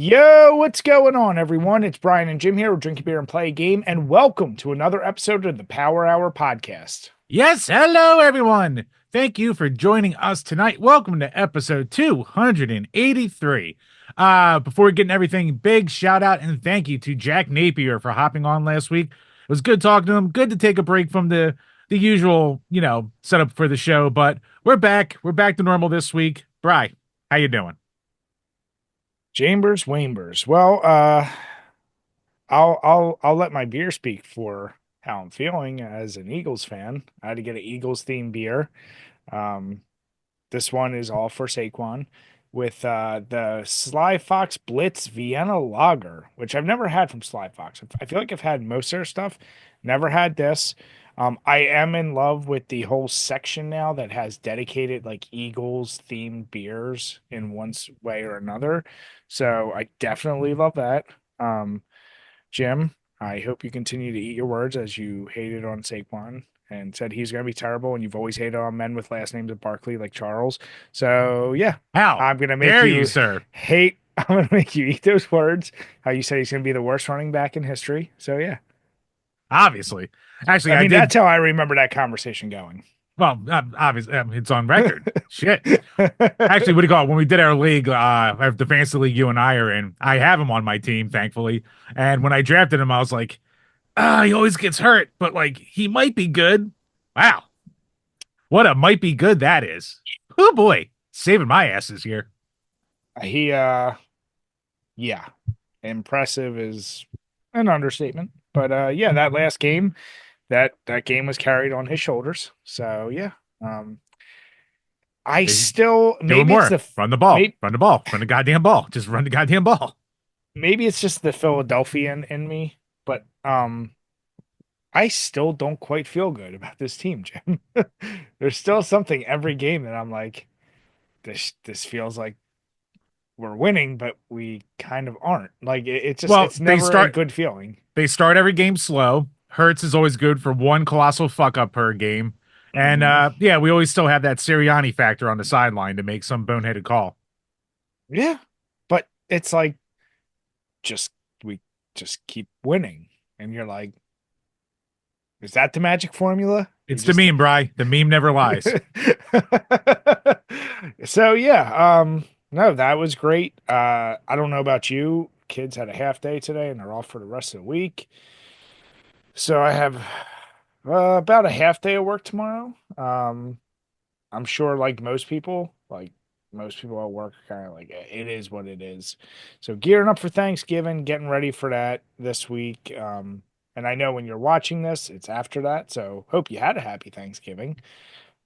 Yo, what's going on, everyone? It's Brian and Jim here with Drink a Beer and Play a Game, and welcome to another episode of the Power Hour podcast. Yes, hello everyone. Thank you for joining us tonight. Welcome to episode 283. Before we get into everything, big shout out and thank you to Jack Napier for hopping on last week. It was good talking to him. Good to take a break from the usual, setup for the show, but we're back. We're back to normal this week. Bri, how you doing? Chambers, Wambers. Well, I'll let my beer speak for how I'm feeling as an Eagles fan. I had to get an Eagles themed beer. Um, this one is all for Saquon with the Sly Fox Blitz Vienna Lager, which I've never had from Sly Fox. I feel like I've had most of their stuff, never had this. I am in love with the whole section now that has dedicated like Eagles themed beers in one way or another. So I definitely love that. Um, Jim, I hope you continue to eat your words as you hated on Saquon and said he's going to be terrible, and you've always hated on men with last names of Barkley like Charles. So yeah, How I'm going to make dare you, you sir? hate. I'm going to make you eat those words. How you said he's going to be the worst running back in history. So yeah, Obviously. Actually, I I mean did. that's how I remember that conversation going. Well, obviously, it's on record. Shit. Actually, what do you call it? When we did our league, the fantasy league you and I are in, I have him on my team, thankfully. And when I drafted him, I was like, he always gets hurt, but like he might be good. Wow. What a might be good that is. Oh boy. Saving my ass this year. He yeah, impressive is an understatement. But yeah, that last game, that game was carried on his shoulders. So yeah. Um I They still doing maybe it's more. the Run the ball. maybe Run the ball. Run the goddamn ball. Just run the goddamn ball. maybe it's just the Philadelphian in me, but I still don't quite feel good about this team, Jim. There's still something every game that I'm like, this feels like we're winning, but we kind of aren't. Like it's just Well, it's never a good feeling. they start every game slow. Hurts is always good for one colossal fuck up per game. And Mhm. yeah, we always still have that Sirianni factor on the sideline to make some boneheaded call. Yeah, but it's like just we just keep winning, and you're like, is that the magic formula? We It's the just meme, Bry. The meme never lies. so yeah, no, that was great. I don't know about you. Kids had a half day today and they're off for the rest of the week. So I have about a half day of work tomorrow. I'm sure like most people at work are kind of like it is what it is. So gearing up for Thanksgiving, getting ready for that this week. And I know when you're watching this, it's after that. So hope you had a happy Thanksgiving.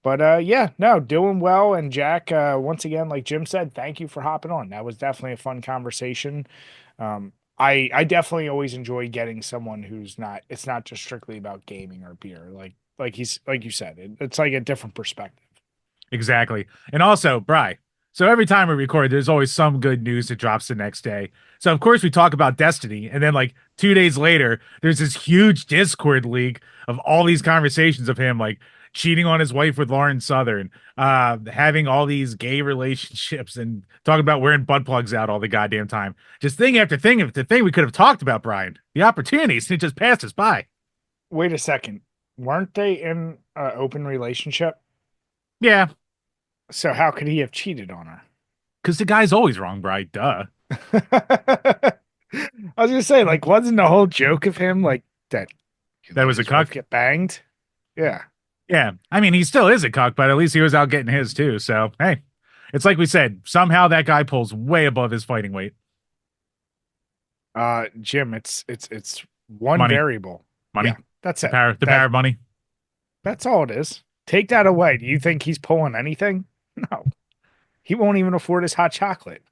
But yeah, no, doing well. And Jack, once again, like Jim said, thank you for hopping on. That was definitely a fun conversation. I definitely always enjoy getting someone who's not it's not just strictly about gaming or beer. Like he's like you said, it's like a different perspective. Exactly. And also, Bry. So every time we record, there's always some good news that drops the next day. So of course we talk about Destiny, and then like 2 days later, there's this huge Discord leak of all these conversations of him like cheating on his wife with Lauren Southern, having all these gay relationships, and talking about wearing butt plugs out all the goddamn time. Just thing after thing after thing we could have talked about, Brian. The opportunities, it just passed us by. Wait a second. Weren't they in an open relationship? Yeah, So how could he have cheated on her? because the guy's always wrong, Brian. Duh. I was gonna say, like, wasn't the whole joke of him like that he That let was a his wife cuck. get banged? Yeah. Yeah, I mean, he still is a cuck, but at least he was out getting his too. So, hey, it's like we said, somehow that guy pulls way above his fighting weight. Jim, it's one Money, variable. Yeah, money, that's the it. power, the power of money. That's all it is. Take that away. Do you think he's pulling anything? No. He won't even afford his hot chocolate.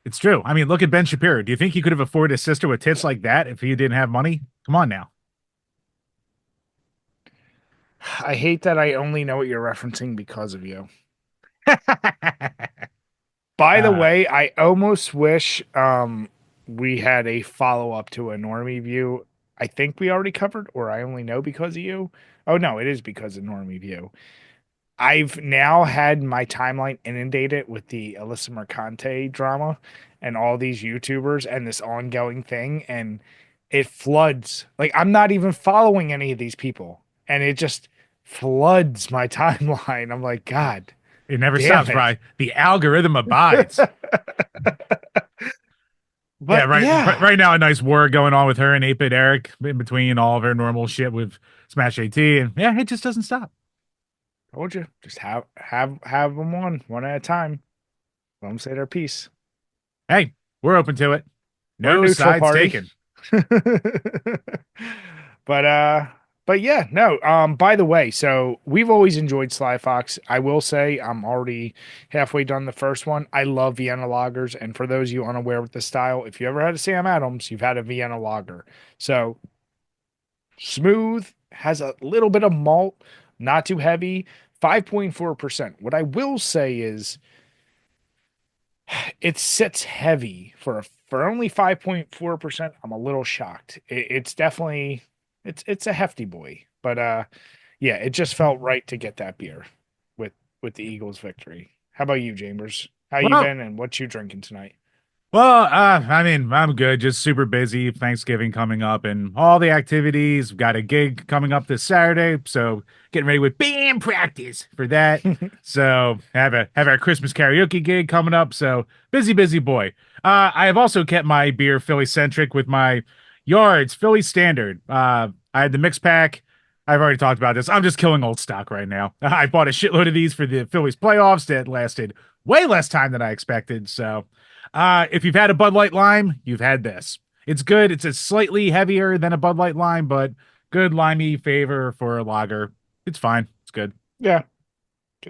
It's true. I mean, look at Ben Shapiro. Do you think he could have afforded a sister with tits like that if he didn't have money? Come on now. I hate that I only know what you're referencing because of you. By the uh, way, I almost wish we had a follow-up to a normie view. I think we already covered, or I only know because of you. Oh no, it is because of normie view. I've now had my timeline inundated with the Alyssa Mercante drama and all these YouTubers and this ongoing thing, and it floods. Like I'm not even following any of these people, and it just floods my timeline. I'm like, God It never damn stops, it. Bry. The algorithm abides. Yeah, But yeah, right now a nice war going on with her and 8-Bit Eric in between all of her normal shit with Smash AT, and yeah, it just doesn't stop. told you, just have them one at a time. Let them say their piece. Hey, we're open to it. We're a No neutral sides party. taken. But but yeah, no. By the way, so we've always enjoyed Sly Fox. I will say I'm already halfway done the first one. I love Vienna lagers, and for those of you unaware with the style, if you ever had a Sam Adams, you've had a Vienna lager. So smooth, has a little bit of malt, not too heavy, 5.4%. What I will say is it sits heavy for only 5.4%. I'm a little shocked. It's definitely it's a hefty boy. But yeah, it just felt right to get that beer with with the Eagles victory. How about you, Chambers? How you Well, been and what you drinking tonight? Well, I mean, I'm good. Just super busy. Thanksgiving coming up and all the activities. We've got a gig coming up this Saturday, so getting ready with band practice for that. So have our Christmas karaoke gig coming up. So busy, busy boy. I have also kept my beer Philly centric with my Yards Philly Standard. I had the mix pack. I've already talked about this. I'm just killing old stock right now. I bought a shitload of these for the Phillies playoffs that lasted way less time than I expected. So. If you've had a Bud Light Lime, you've had this. It's good. It's a slightly heavier than a Bud Light Lime, but good limey flavor for a lager. It's fine. It's good. Yeah,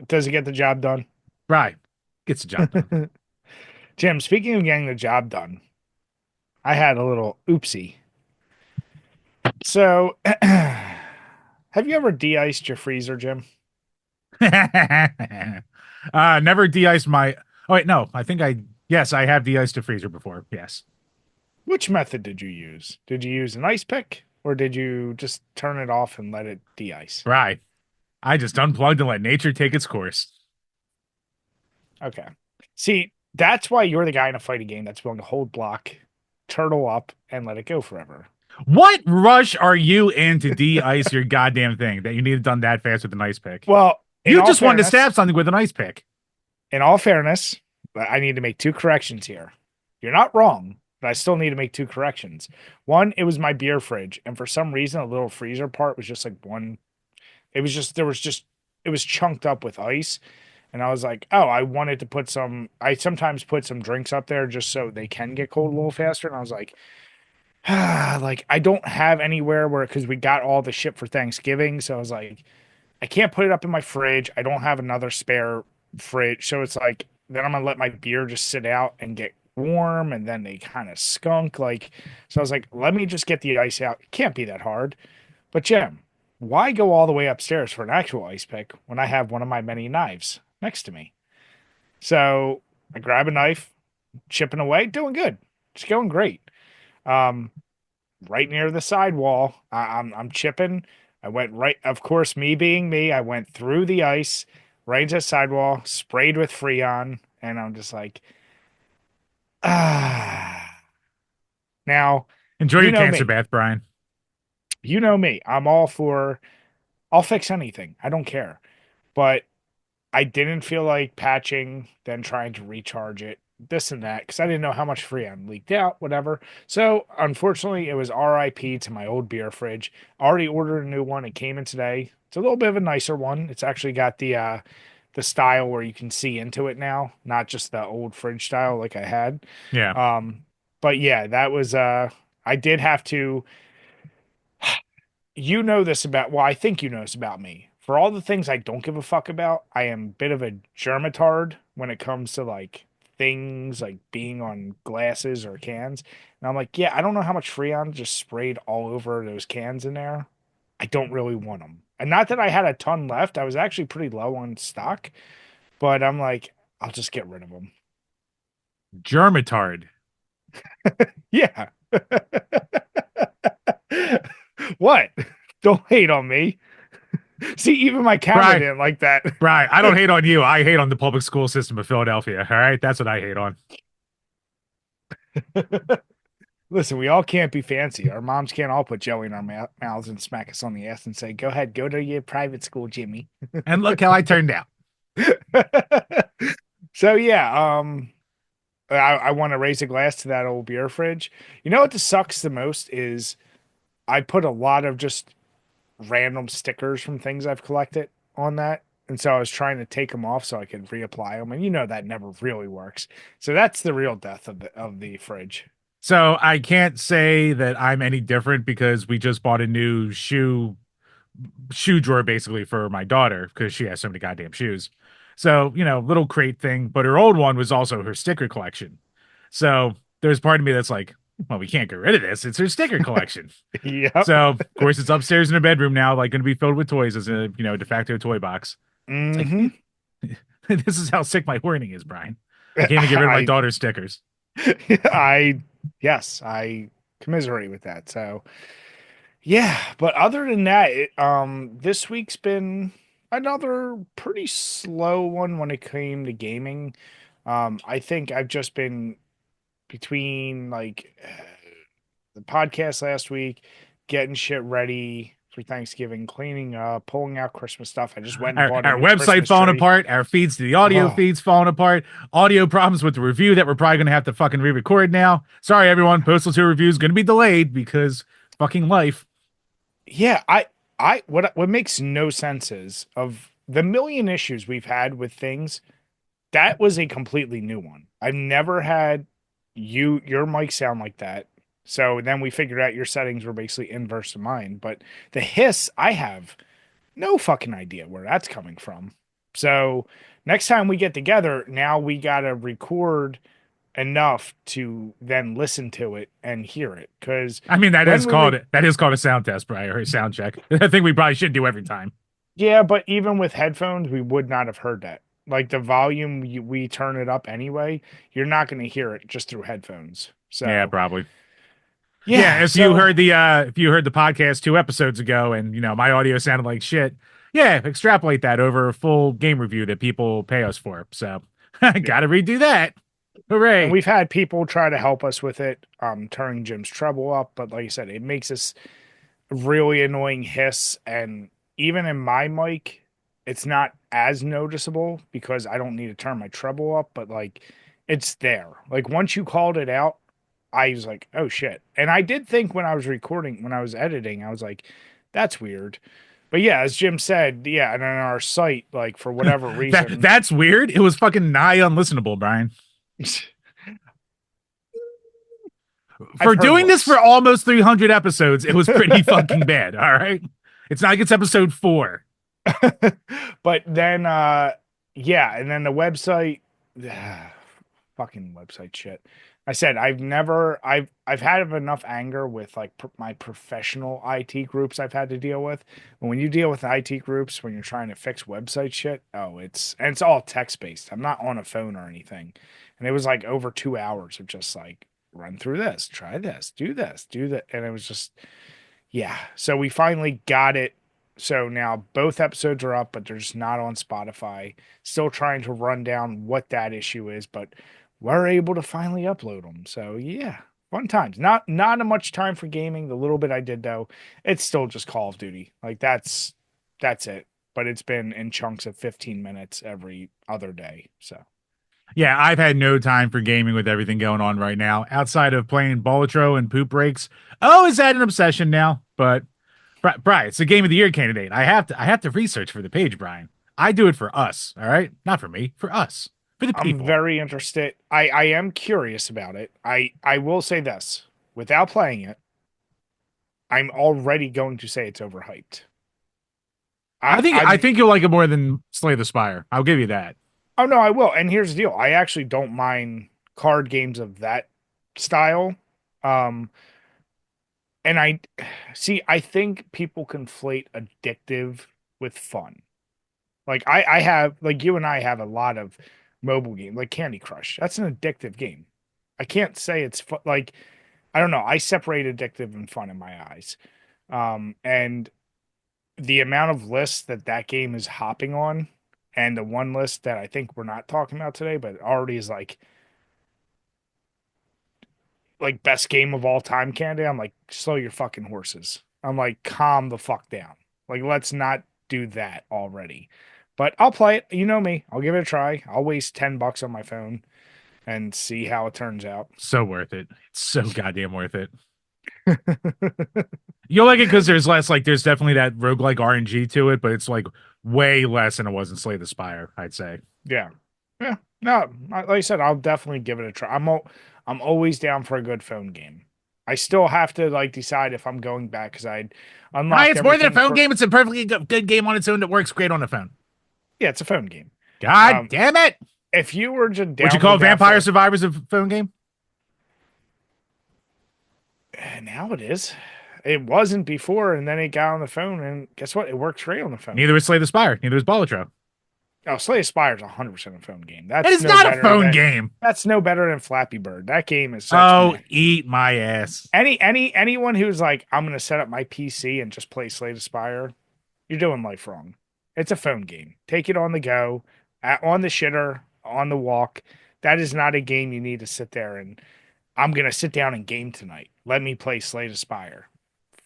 does it get the job done? Right. Gets the job done. Jim, speaking of getting the job done, I had a little oopsie. So, have you ever de-iced your freezer, Jim? Never de-iced my. Oh wait, no. I think I. Yes, I have de-iced a freezer before. Yes. Which method did you use? Did you use an ice pick or did you just turn it off and let it de-ice? Right. I just unplugged and let nature take its course. Okay. See, that's why you're the guy in a fighting game that's willing to hold block, turtle up, and let it go forever. What rush are you in to de-ice your goddamn thing that you need it done that fast with an ice pick? Well, You just wanted to stab something with an ice pick. in all fairness, I need to make two corrections here. You're not wrong, but I still need to make two corrections. One, it was my beer fridge, and for some reason, a little freezer part was just like one. It was just there was just it was chunked up with ice, and I was like, oh, I wanted to put some. I sometimes put some drinks up there just so they can get cold a little faster, and I was like, like I don't have anywhere where because we got all the shit for Thanksgiving, so I was like, I can't put it up in my fridge. I don't have another spare fridge. So it's like, then I'm gonna let my beer just sit out and get warm and then they kind of skunk. Like, so I was like, let me just get the ice out. It can't be that hard. But Jim, why go all the way upstairs for an actual ice pick when I have one of my many knives next to me? So I grab a knife, chipping away, doing good. It's going great. Um, right near the sidewall. I'm chipping. I went right, of course, me being me, I went through the ice, right into the sidewall, sprayed with Freon, and I'm just like, ah. Now, Enjoy you your know cancer me. bath, Brian. You know me. I'm all for, I'll fix anything. I don't care. But I didn't feel like patching, then trying to recharge it, this and that, because I didn't know how much Freon leaked out, whatever. So unfortunately, it was RIP to my old beer fridge. Already ordered a new one. It came in today. It's a little bit of a nicer one. It's actually got the style where you can see into it now, not just the old fridge style like I had. Yeah. Um, but yeah, that was I did have to you know this about, well, I think you know this about me. For all the things I don't give a fuck about, I am a bit of a germatard when it comes to like things like being on glasses or cans. And I'm like, yeah, I don't know how much Freon just sprayed all over those cans in there. I don't really want them. And not that I had a ton left. I was actually pretty low on stock, but I'm like, I'll just get rid of them. Germitard. Yeah. What? Don't hate on me. See, even my camera Bry, didn't like that. Bry, I don't hate on you. I hate on the public school system of Philadelphia. All right, that's what I hate on. Listen, we all can't be fancy. Our moms can't all put jelly in our mouths and smack us on the ass and say, "Go ahead, go to your private school, Jimmy." And look how I turned out. So yeah, I want to raise a glass to that old beer fridge. You know what sucks the most is I put a lot of just random stickers from things I've collected on that. And so I was trying to take them off so I could reapply them. And you know that never really works. So that's the real death of the fridge. So I can't say that I'm any different because we just bought a new shoe drawer basically for my daughter because she has so many goddamn shoes. So, little crate thing, but her old one was also her sticker collection. So there's part of me that's like, well, we can't get rid of this. It's her sticker collection. Yep. So, of course, it's upstairs in her bedroom now, like going to be filled with toys as a, de facto toy box. It's like, Hmm. this is how sick my hoarding is, Brian. I can't even get rid of my I, daughter's stickers. I, yes, I commiserate with that. So yeah, but other than that, this week's been another pretty slow one when it came to gaming. I think I've just been between like the podcast last week, getting shit ready for Thanksgiving, cleaning up, pulling out Christmas stuff. I just went and bought a Our new website Christmas falling tree. apart, our feeds to the audio Oh, feeds falling apart, audio problems with the review that we're probably going to have to fucking re-record now. Sorry, everyone. Postal 2 review is going to be delayed because fucking life. yeah, what makes no sense is of the million issues we've had with things, that was a completely new one. I've never had your mic sound like that. So then we figured out your settings were basically inverse to mine. But the hiss, I have no fucking idea where that's coming from. So next time we get together, now we gotta record enough to then listen to it and hear it. Because I mean, when we that is called a sound test, Brian, or a sound check. I think we probably should do every time. yeah, but even with headphones, we would not have heard that. Like the volume we turn it up anyway, you're not going to hear it just through headphones. Yeah, So probably. Yeah, yeah, so if you heard the podcast 2 episodes ago and my audio sounded like shit, yeah, extrapolate that over a full game review that people pay us for. So yeah. gotta redo that. And Hooray. we've had people try to help us with it, turning Jim's treble up, but like I said, it makes us really annoying hiss. And even in my mic, it's not as noticeable because I don't need to turn my treble up, but like it's there. Like once you called it out, I was like, oh shit. And I did think when I was recording, when I was editing, I was like, that's weird. But yeah, as Jim said, yeah, and on our site, like for whatever reason, That's weird. It was fucking nigh unlistenable, Brian. I've For heard doing this for worse. almost 300 episodes, it was pretty fucking bad. All right. It's not like it's episode 4. But then yeah, and then the website fucking website shit. I said I've had enough anger with like my professional IT groups I've had to deal with. And when you deal with IT groups when you're trying to fix website shit, oh, it's all text based. I'm not on a phone or anything. And it was like over 2 hours of just like run through this, try this, do that. And it was just yeah. So we finally got it. So now both episodes are up, but they're just not on Spotify. Still trying to run down what that issue is, but we're able to finally upload them. So yeah, fun times. Not a much time for gaming. The little bit I did though, it's still just Call of Duty. Like that's it. But it's been in chunks of 15 minutes every other day. So Yeah, I've had no time for gaming with everything going on right now outside of playing Bolotro and poop breaks. Oh, is that an obsession now? But Brian, it's a game of the year candidate. I have to research for the page, Brian. I do it for us, all right? Not for me, for us, for the I'm people. very interested. I am curious about it. I will say this without playing it. I'm already going to say it's overhyped. I think I I'm think you'll like it more than Slay the Spire. I'll give you that. oh no, I will. And here's the deal. I actually don't mind card games of that style. Um and I see I think people conflate addictive with fun. Like I have like you and I have a lot of mobile game like Candy Crush. That's an addictive game. I can't say it's like I don't know. I separate addictive and fun in my eyes. And the amount of lists that that game is hopping on, and the one list that I think we're not talking about today, but already is like best game of all time candidate. I'm like, slow your fucking horses. I'm like, calm the fuck down. Like, let's not do that already. But I'll play it. You know me. I'll give it a try. I'll waste $10 on my phone and see how it turns out. So worth it. It's so goddamn worth it. You'll like it because there's less, like, there's definitely that roguelike RNG to it, but it's like way less than it was in Slay the Spire, I'd say. Yeah. Yeah. No, like I said, I'll definitely give it a try. I'm always down for a good phone game. I still have to like decide if I'm going back because I Hi, unlocked it's more than a everything phone for. game. It's a perfectly good game on its own that works great on the phone. Yeah, it's a phone game. God Um, damn it. if you were just Would you down call with that Vampire for Survivors a phone game? now it is. It wasn't before, and then it got on the phone, and guess what? It works great on the phone. Neither was Slay the Spire. Neither was Balatro. Oh, Slay Spire is 100% a phone game. It is not a phone game. That's no better than Flappy Bird. That game is such Oh, meh. eat my ass. Anyone who's like, I'm gonna set up my PC and just play Slay Spire, you're doing life wrong. It's a phone game. Take it on the go, on the shitter, on the walk. That is not a game you need to sit there and I'm gonna sit down and game tonight. Let me play Slay Spire.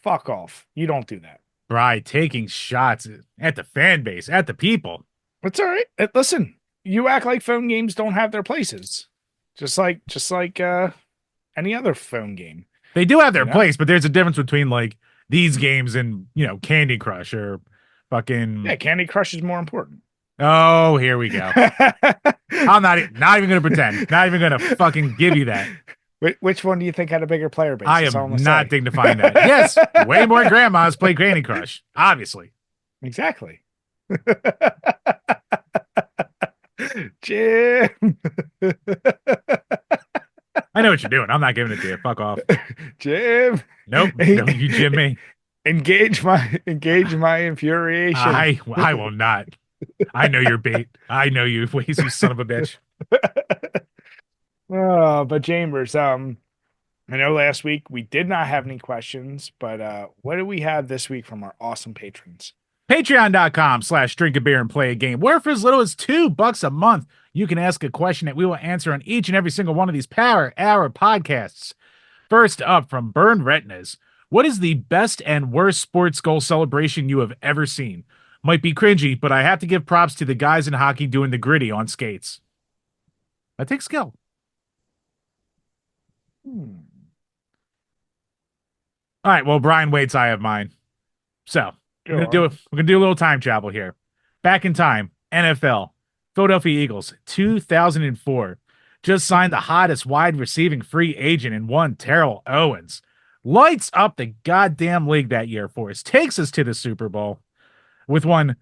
Fuck off. You don't do that. Bri taking shots at the fan base, at the people. It's all right. Listen, you act like phone games don't have their places. Just like any other phone game, They do have you their know? place, but there's a difference between like these games and, Candy Crush or fucking. Yeah, Candy Crush is more important. Oh, here we go. I'm not even gonna pretend. Not even gonna fucking give you that. Which one do you think had a bigger player base? I That's all I'm am gonna not say. dignifying that. Yes, way more grandmas play Candy Crush, obviously. Exactly. Jim. I know what you're doing. I'm not giving it to you. Fuck off. Jim. Nope. Don't you Jim me. Engage my infuriation. I will not. I know your bait. I know you, you son of a bitch. Oh, but Chambers, I know last week we did not have any questions, but what do we have this week from our awesome patrons? Patreon.com/DrinkABeerandPlayAGame, where for as little as $2 a month, you can ask a question that we will answer on each and every single one of these Power Hour podcasts. First up from Burn Retinas, what is the best and worst sports goal celebration you have ever seen? Might be cringy, but I have to give props to the guys in hockey doing the gritty on skates. That takes skill. Hmm. All right, well, Brian waits, I have mine. So Go on. we're gonna do a little time travel here. Back in time, NFL, Philadelphia Eagles, 2004, just signed the hottest wide receiving free agent in one, Terrell Owens. Lights up the goddamn league that year for us. Takes us to the Super Bowl with one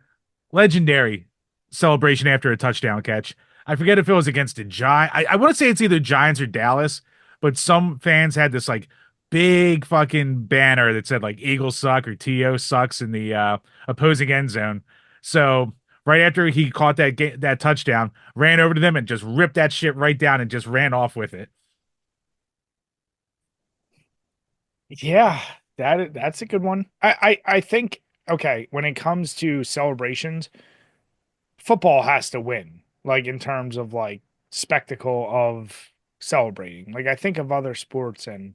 legendary celebration after a touchdown catch. I forget if it was against the Giants. I want to say it's either Giants or Dallas, but some fans had this like big fucking banner that said like Eagles suck or TO sucks in the opposing end zone. So right after he caught that touchdown, ran over to them and just ripped that shit right down and just ran off with it. Yeah, that's a good one. I think okay, when it comes to celebrations, football has to win, like in terms of like spectacle of celebrating. Like I think of other sports and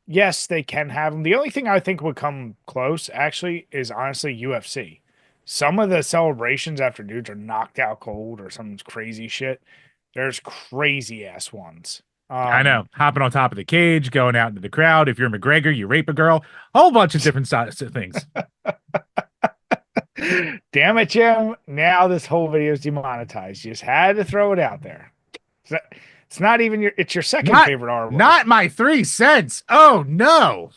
yes, they can have them. The only thing I think would come close actually is honestly UFC. Some of the celebrations after dudes are knocked out cold or some crazy shit. There's crazy ass ones. I know, hopping on top of the cage, going out into the crowd. If you're McGregor, you rape a girl. A whole bunch of different things. Damn it, Jim. Now this whole video is demonetized. You just had to throw it out there. It's not even it's your second Not, favorite R word. not my 3 cents. Oh no.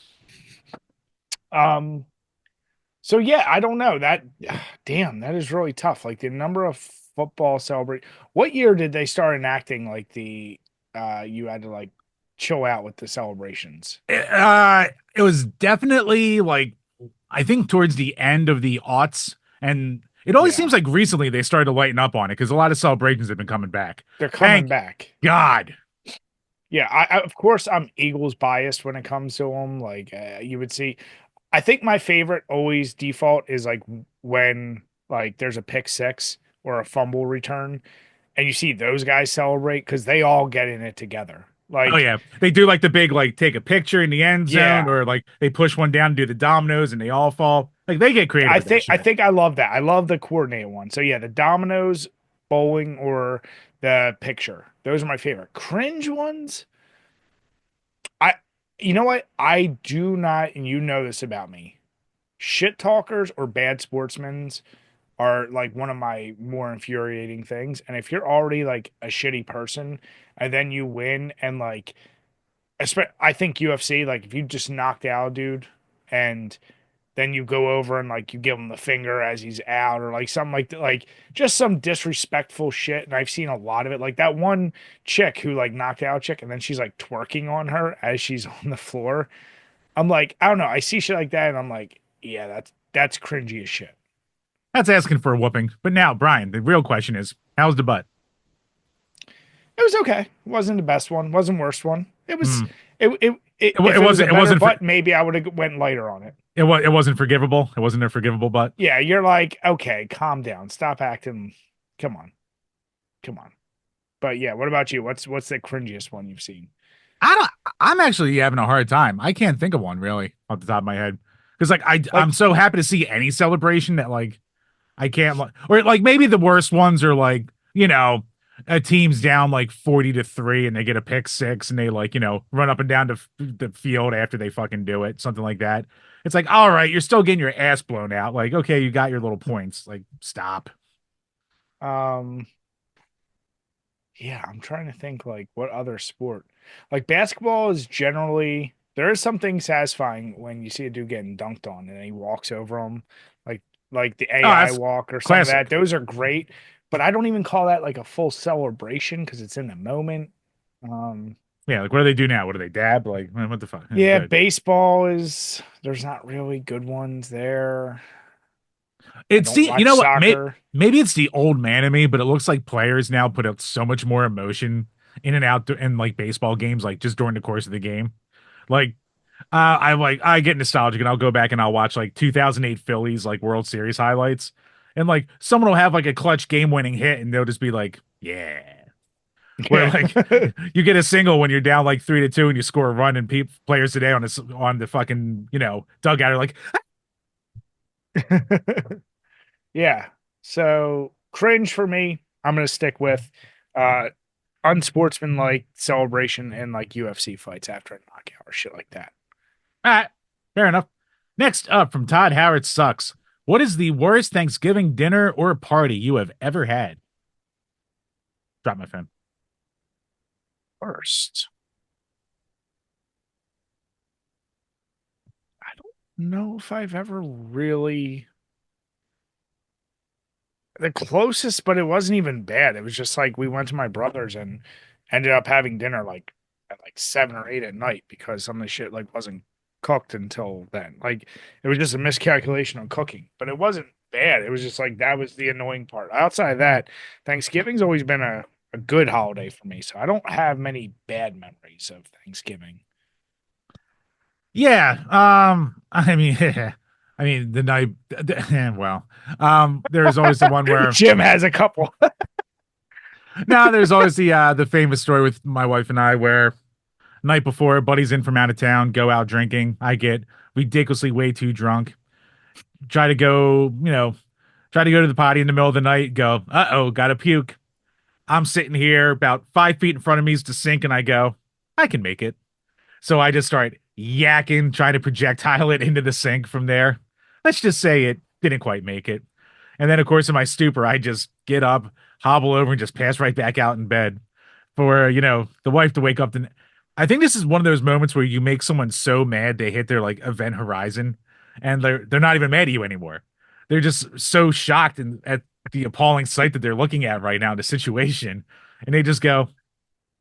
Um, so yeah, I don't know. Damn, that is really tough. Like the number of football celebrate. What year did they start enacting like the you had to like chill out with the celebrations? It was definitely like I think towards the end of the aughts, and it always Yeah, seems like recently they started to lighten up on it because a lot of celebrations have been coming back. they're coming Thank back. God. Yeah, I of course I'm Eagles biased when it comes to them. Like you would see, I think my favorite always default is like when like there's a pick six or a fumble return and you see those guys celebrate because they all get in it together. Oh Like, yeah, they do like the big like take a picture in the end zone, yeah, or like they push one down and do the dominoes, and they all fall. Like they get creative I with that think I shit. think I love that. I love the coordinated one. So yeah, the dominoes, bowling, or the picture. Those are my favorite. Cringe ones. I, you know what? I do not, and you know this about me. Shit talkers or bad sportsmen are like one of my more infuriating things. And if you're already like a shitty person and then you win and like, I think UFC, like if you just knocked out a dude and then you go over and like you give him the finger as he's out or like something like that, like just some disrespectful shit. And I've seen a lot of it. Like that one chick who like knocked out a chick and then she's like twerking on her as she's on the floor. I'm like, I don't know. I see shit like that and I'm like, yeah, that's cringy as shit. That's asking for a whooping. But now, Brian, the real question is, how's the butt? It was okay. It wasn't the best one. Wasn't worst one. It was. Hmm. If it was a It better wasn't for, butt, maybe I would have went lighter on it. it wasn't forgivable. It wasn't a forgivable butt. Yeah, you're like, okay, calm down, stop acting. Come on, come on. But yeah, what about you? What's the cringiest one you've seen? I don't. I'm actually having a hard time. I can't think of one really off the top of my head because like I'm Like, so happy to see any celebration that like I can't or like maybe the worst ones are like a team's down like 40-3 and they get a pick six and they like run up and down the field after they fucking do it, something like that. It's like, all right, you're still getting your ass blown out. Like, okay, you got your little points. Like, stop. um, yeah, I'm trying to think like what other sport. Like basketball is generally there is something satisfying when you see a dude getting dunked on and he walks over him, like like the Oh, AI that's walk or some of that. classic. Those are great, but I don't even call that like a full celebration because it's in the moment. Um, Yeah, like what do they do now? What do they dab? Like, man, what the fuck? Yeah, yeah, good. baseball is there's not really good ones there. I It's don't the you watch know what? soccer. Maybe it's the old man in me, but it looks like players now put out so much more emotion in and out in like baseball games, like just during the course of the game. Like I get nostalgic and I'll go back and I'll watch like 2008 Phillies like World Series highlights, and like someone will have like a clutch game winning hit and they'll just be like, yeah. Where Yeah. like you get a single when you're down like 3-2 and you score a run and players today on the fucking dugout are like, Yeah. So cringe for me, I'm gonna stick with uh unsportsmanlike celebration in like UFC fights after a knockout or shit like that. all right, fair enough. Next up from Todd Howard sucks. What is the worst Thanksgiving dinner or party you have ever had? Drop my phone. First, I don't know if I've ever really the closest, but it wasn't even bad. It was just like we went to my brother's and ended up having dinner like at like 7 or 8 at night because some of the shit like wasn't cooked until then. Like it was just a miscalculation on cooking, but it wasn't bad. It was just like that was the annoying part. Outside of that, Thanksgiving's always been a good holiday for me, so I don't have many bad memories of Thanksgiving. Yeah, I mean, I mean the night. Well, there's always the one where Jim has a couple. no, there's always the famous story with my wife and I where night before, buddy's in from out of town, go out drinking. I get ridiculously way too drunk. Try to go, try to go to the potty in the middle of the night. Go, uh-oh, gotta puke. I'm sitting here about 5 feet in front of me is the sink, and I go, I can make it. So I just start yakking, trying to projectile it into the sink from there. Let's just say it didn't quite make it. And then, of course, in my stupor, I just get up, hobble over, and just pass right back out in bed for, the wife to wake up. I think this is one of those moments where you make someone so mad they hit their like event horizon and they're not even mad at you anymore. They're just so shocked at the appalling sight that they're looking at right now, the situation. And they just go,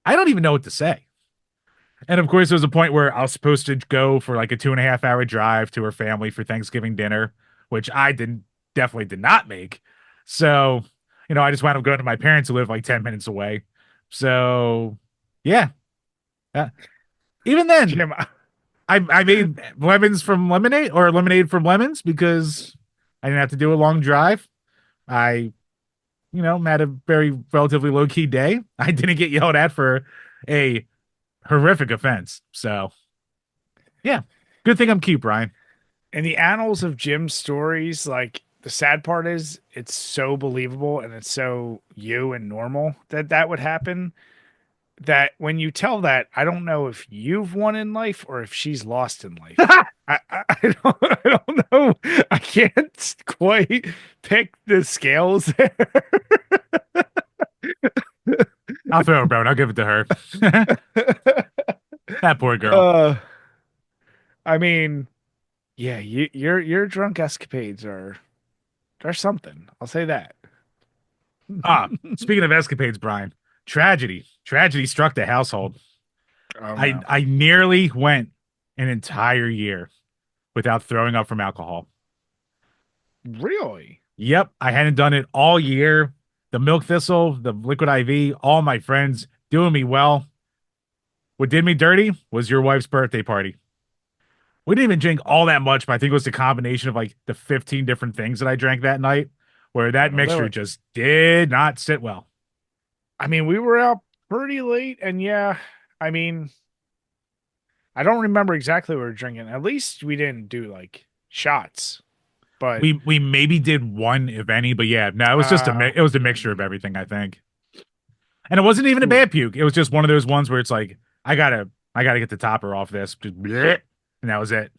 I don't even know what to say. And of course, there was a point where I was supposed to go for like a 2.5 hour drive to her family for Thanksgiving dinner, which I didn't definitely did not make. So, I just wound up going to my parents who live like 10 minutes away. So, yeah. Uh, Even then, Jim, I made lemons from lemonade or lemonade from lemons because I didn't have to do a long drive. I, had a very relatively low key day. I didn't get yelled at for a horrific offense. So yeah, good thing I'm cute, Brian. In the annals of Jim's stories, like the sad part is it's so believable and it's so you and normal that that would happen that when you tell that, I don't know if you've won in life or if she's lost in life. I don't know. I can't quite pick the scales there. I'll throw it, bro, and I'll give it to her. That poor girl. uh, I mean, yeah, your drunk escapades are something. I'll say that. Speaking of escapades, Brian, tragedy struck the household. Oh I no. I nearly went an entire year without throwing up from alcohol. Really? Yep, I hadn't done it all year. The milk thistle, the liquid IV, all my friends doing me well. What did me dirty was your wife's birthday party. We didn't even drink all that much, but I think it was the combination of like the 15 different things that I drank that night where that That'll do mixture it. just did not sit well. I mean, we were out pretty late, and yeah, I mean, I don't remember exactly what we were drinking. At least we didn't do like shots, but We maybe did one, if any, but yeah, no, it was just it was a mixture of everything, I think. And it wasn't even a ooh, bad puke. It was just one of those ones where it's like, I gotta get the topper off this. Just bleh, and that was it.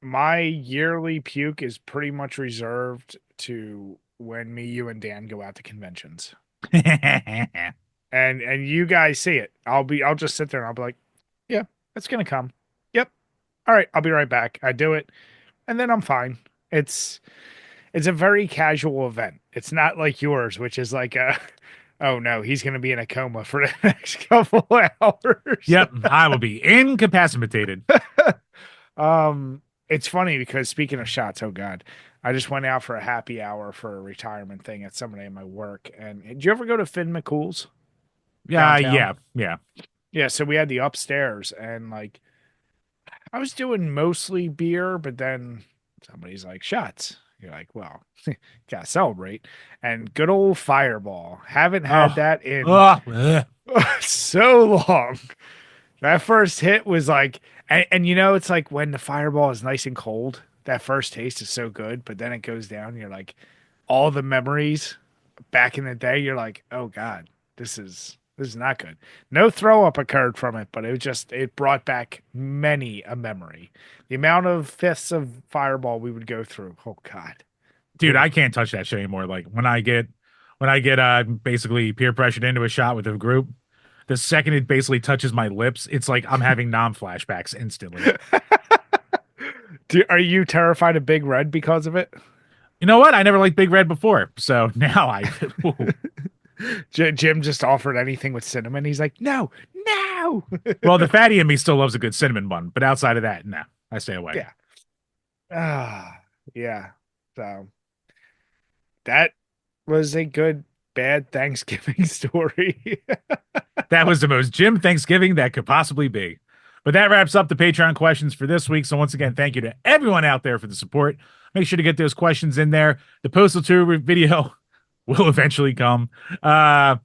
my yearly puke is pretty much reserved to when me, you, and Dan go out to conventions, and you guys see it. I'll just sit there and I'll be like, yeah, it's gonna come. Yep. All right, I'll be right back. I do it, and then I'm fine. It's it's a very casual event. It's not like yours, which is like a, oh no, he's going to be in a coma for the next couple hours. Yep, I will be incapacitated. It's funny because speaking of shots, oh god, I just went out for a happy hour for a retirement thing at somebody in my work. And did you ever go to Finn McCool's Yeah, downtown? yeah. Yeah, so we had the upstairs, and like I was doing mostly beer, but then somebody's like shots. You're like, well, gotta celebrate. And good old Fireball. Haven't had Oh, that in ugh. so long. That first hit was like, and you know, it's like when the Fireball is nice and cold, that first taste is so good, but then it goes down. You're like, all the memories back in the day, you're like, oh God, this is not good. No throw up occurred from it, but it brought back many a memory. The amount of fifths of Fireball we would go through. Oh God. Dude, Ooh. I can't touch that shit anymore. Like when I get basically peer pressured into a shot with a group, the second it basically touches my lips, it's like I'm having nom flashbacks instantly. Are you terrified of Big Red because of it? You know what? I never liked Big Red before, so now ooh. Jim just offered anything with cinnamon. He's like, no, no. Well, the fatty in me still loves a good cinnamon bun, but outside of that, no, I stay away. Yeah. Ah, yeah. So that was a good, bad Thanksgiving story. That was the most Jim Thanksgiving that could possibly be. But that wraps up the Patreon questions for this week. So once again, thank you to everyone out there for the support. Make sure to get those questions in there. The Postal Tour video will eventually come. And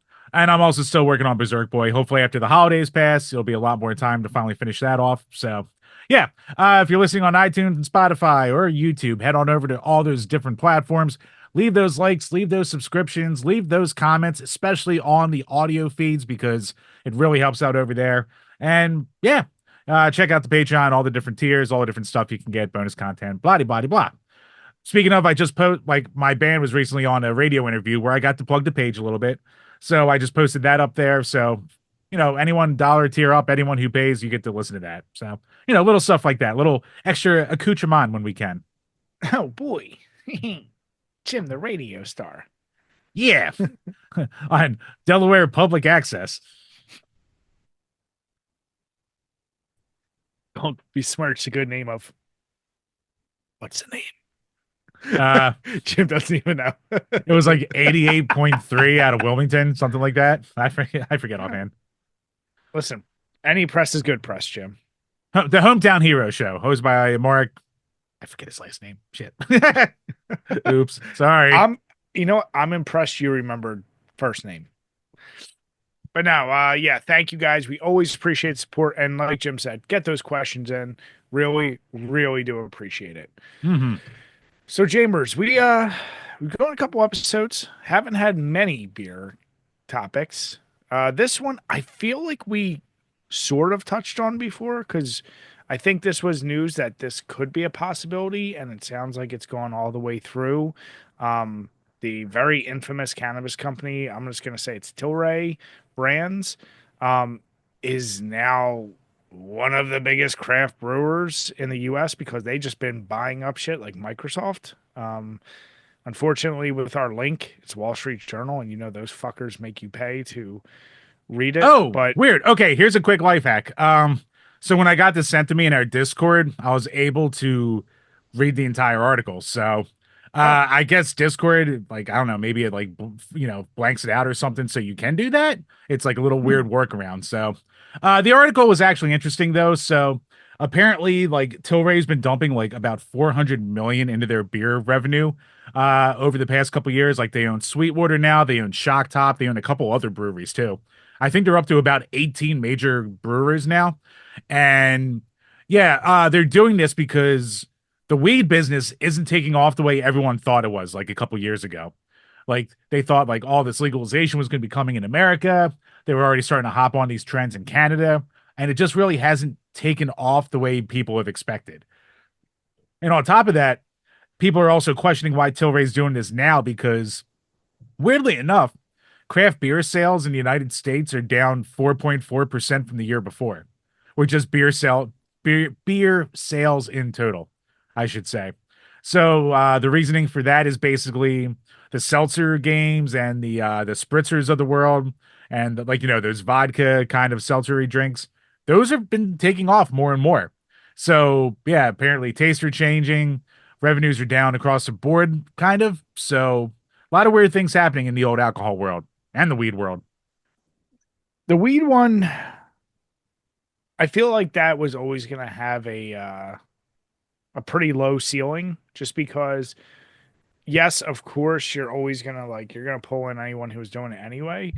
I'm also still working on Berserk Boy. Hopefully, after the holidays pass, it'll be a lot more time to finally finish that off. So, yeah, if you're listening on iTunes and Spotify or YouTube, head on over to all those different platforms. Leave those likes, leave those subscriptions, leave those comments, especially on the audio feeds because it really helps out over there. And yeah, check out the Patreon, all the different tiers, all the different stuff you can get, bonus content, blah, blah, blah, blah. Speaking of, I just like my band was recently on a radio interview where I got to plug the page a little bit. So I just posted that up there. So, anyone dollar tier up, anyone who pays, you get to listen to that. So, little stuff like that, little extra accoutrement when we can. Oh boy. Jim, the radio star. Yeah. On Delaware Public Access. Don't besmirch the good name of what's the name? Uh, Jim doesn't even know. it was like 88.3 out of Wilmington, something like that. I forget offhand. Listen, any press is good press, Jim. The Hometown Hero Show, hosted by Mark. I forget his last name. Shit. Oops. Sorry. I'm, you know, what? I'm impressed you remembered first name. But no, yeah, thank you guys. We always appreciate support, and like Jim said, get those questions in. Really, really do appreciate it. Hmm. So, Chambers, we've gone a couple episodes. Haven't had many beer topics. This one I feel like we sort of touched on before because I think this was news that this could be a possibility, and it sounds like it's gone all the way through. Um, the very infamous cannabis company, I'm just gonna say it's Tilray Brands, um, is now one of the biggest craft brewers in the US because they just been buying up shit like Microsoft. Unfortunately, with our link, it's Wall Street Journal, and you know those fuckers make you pay to read it. Oh, But weird. Okay, here's a quick life hack. So when I got this sent to me in our Discord, I was able to read the entire article. So, oh, I guess Discord, like, I don't know, maybe it like blanks it out or something, so you can do that. It's like a little hmm. weird workaround. So, the article was actually interesting though. So apparently, like Tilray's been dumping like about 400 million into their beer revenue over the past couple years. Like they own Sweetwater now, they own Shock Top, they own a couple other breweries too. I think they're up to about 18 major brewers now. And yeah, they're doing this because the weed business isn't taking off the way everyone thought it was like a couple years ago. Like they thought like all this legalization was going to be coming in America. They were already starting to hop on these trends in Canada, and it just really hasn't taken off the way people have expected. And on top of that, people are also questioning why Tilray's doing this now because weirdly enough, craft beer sales in the United States are down 4.4% from the year before, or just beer sales in total, I should say. So the reasoning for that is basically the seltzer games and the spritzers of the world, and like those vodka kind of seltzery drinks. Those have been taking off more and more. So yeah, apparently tastes are changing, revenues are down across the board, kind of. So a lot of weird things happening in the old alcohol world and the weed world. The weed one, I feel like that was always gonna have a pretty low ceiling, just because. Yes, of course, you're always gonna like you're gonna pull in anyone who's doing it anyway,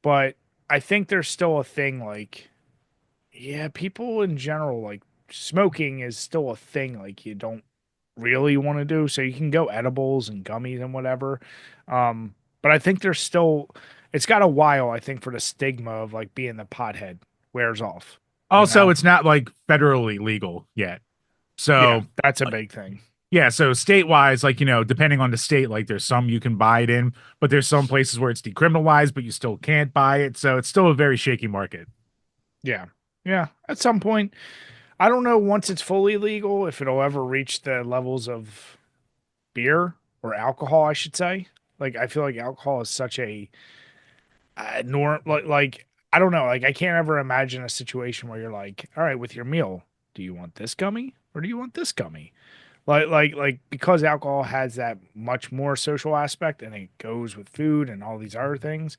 but I think there's still a thing like yeah, people in general like smoking is still a thing like you don't really want to do. So you can go edibles and gummies and whatever. But I think there's still it's got a while, I think, for the stigma of like being the pothead wears off, you Also, know? it's not like federally legal yet. Yeah, So, that's a like, big thing. yeah, so state wise, like, depending on the state, like there's some you can buy it in, but there's some places where it's decriminalized, but you still can't buy it. So it's still a very shaky market. Yeah. Yeah. At some point, I don't know once it's fully legal if it'll ever reach the levels of beer or alcohol, I should say. Like I feel like alcohol is such a norm like I don't know, like I can't ever imagine a situation where you're like, all right, with your meal, do you want this gummy or do you want this gummy? Like because alcohol has that much more social aspect and it goes with food and all these other things,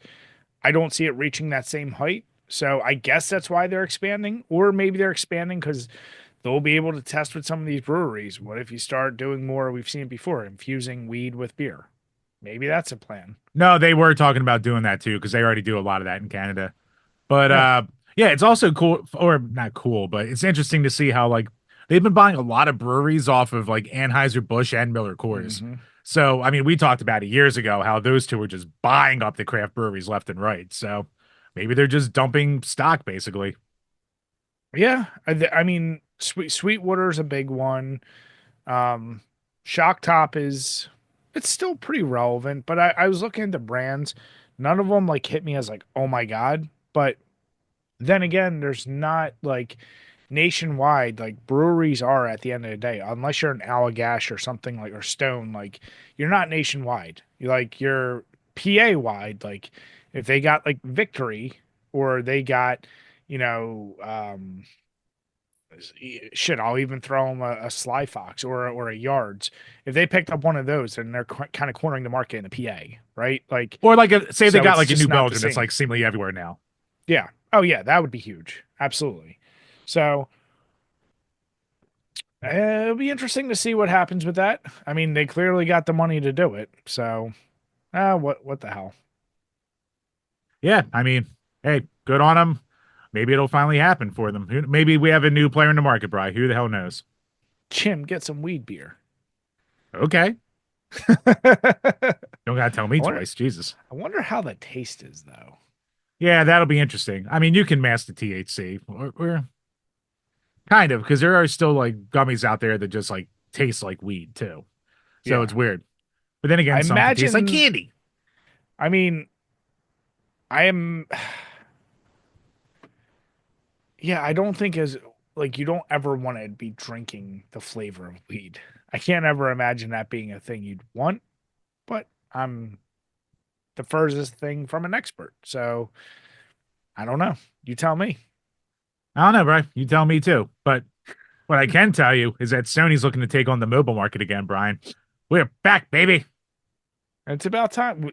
I don't see it reaching that same height. So I guess that's why they're expanding, or maybe they're expanding because they'll be able to test with some of these breweries. What if you start doing more? We've seen it before, infusing weed with beer. Maybe that's a plan. No, they were talking about doing that too, because they already do a lot of that in Canada. But Yeah. yeah, it's also cool, or not cool, but it's interesting to see how like they've been buying a lot of breweries off of like Anheuser-Busch and Miller Coors. Hmm. So I mean, we talked about it years ago how those two were just buying up the craft breweries left and right. So maybe they're just dumping stock basically. Yeah. I mean, Sweetwater's a big one. Um, Shock Top is it's still pretty relevant, but I was looking at the brands. None of them like hit me as like, oh my God. But then again, there's not like nationwide like breweries are at the end of the day, unless you're an Allagash or something like or Stone, like you're not nationwide. You're PA wide. Like if they got like Victory or they got, you know, shit, I'll even throw them a Sly Fox or a Yards. If they picked up one of those, then they're kind of cornering the market in the PA, right? Like, Or like say they so got it's like a just New not the Belgium that's same. like seemingly everywhere now. Yeah. Oh yeah, that would be huge. Absolutely. So It'll be interesting to see what happens with that. I mean, they clearly got the money to do it, so what the hell? Yeah, I mean, hey, good on them. Maybe it'll finally happen for them. Maybe we have a new player in the market, Bry. Who the hell knows? Jim, get some weed beer. Okay, I don't gotta tell me wonder twice. Jesus. I wonder how the taste is though. Yeah, that'll be interesting. I mean, you can mask the THC, or kind of, because there are still like gummies out there that just like taste like weed too. So it's Yeah. weird. But then I again, some can taste like imagine candy. I mean, I am yeah, I don't think as like you don't ever want to be drinking the flavor of weed. I can't ever imagine that being a thing you'd want, but I'm the furthest thing from an expert. So I don't know. You tell me. I don't know, bro. You tell me too. But what I can tell you is that Sony's looking to take on the mobile market again, Brian. We're back, baby. It's about time.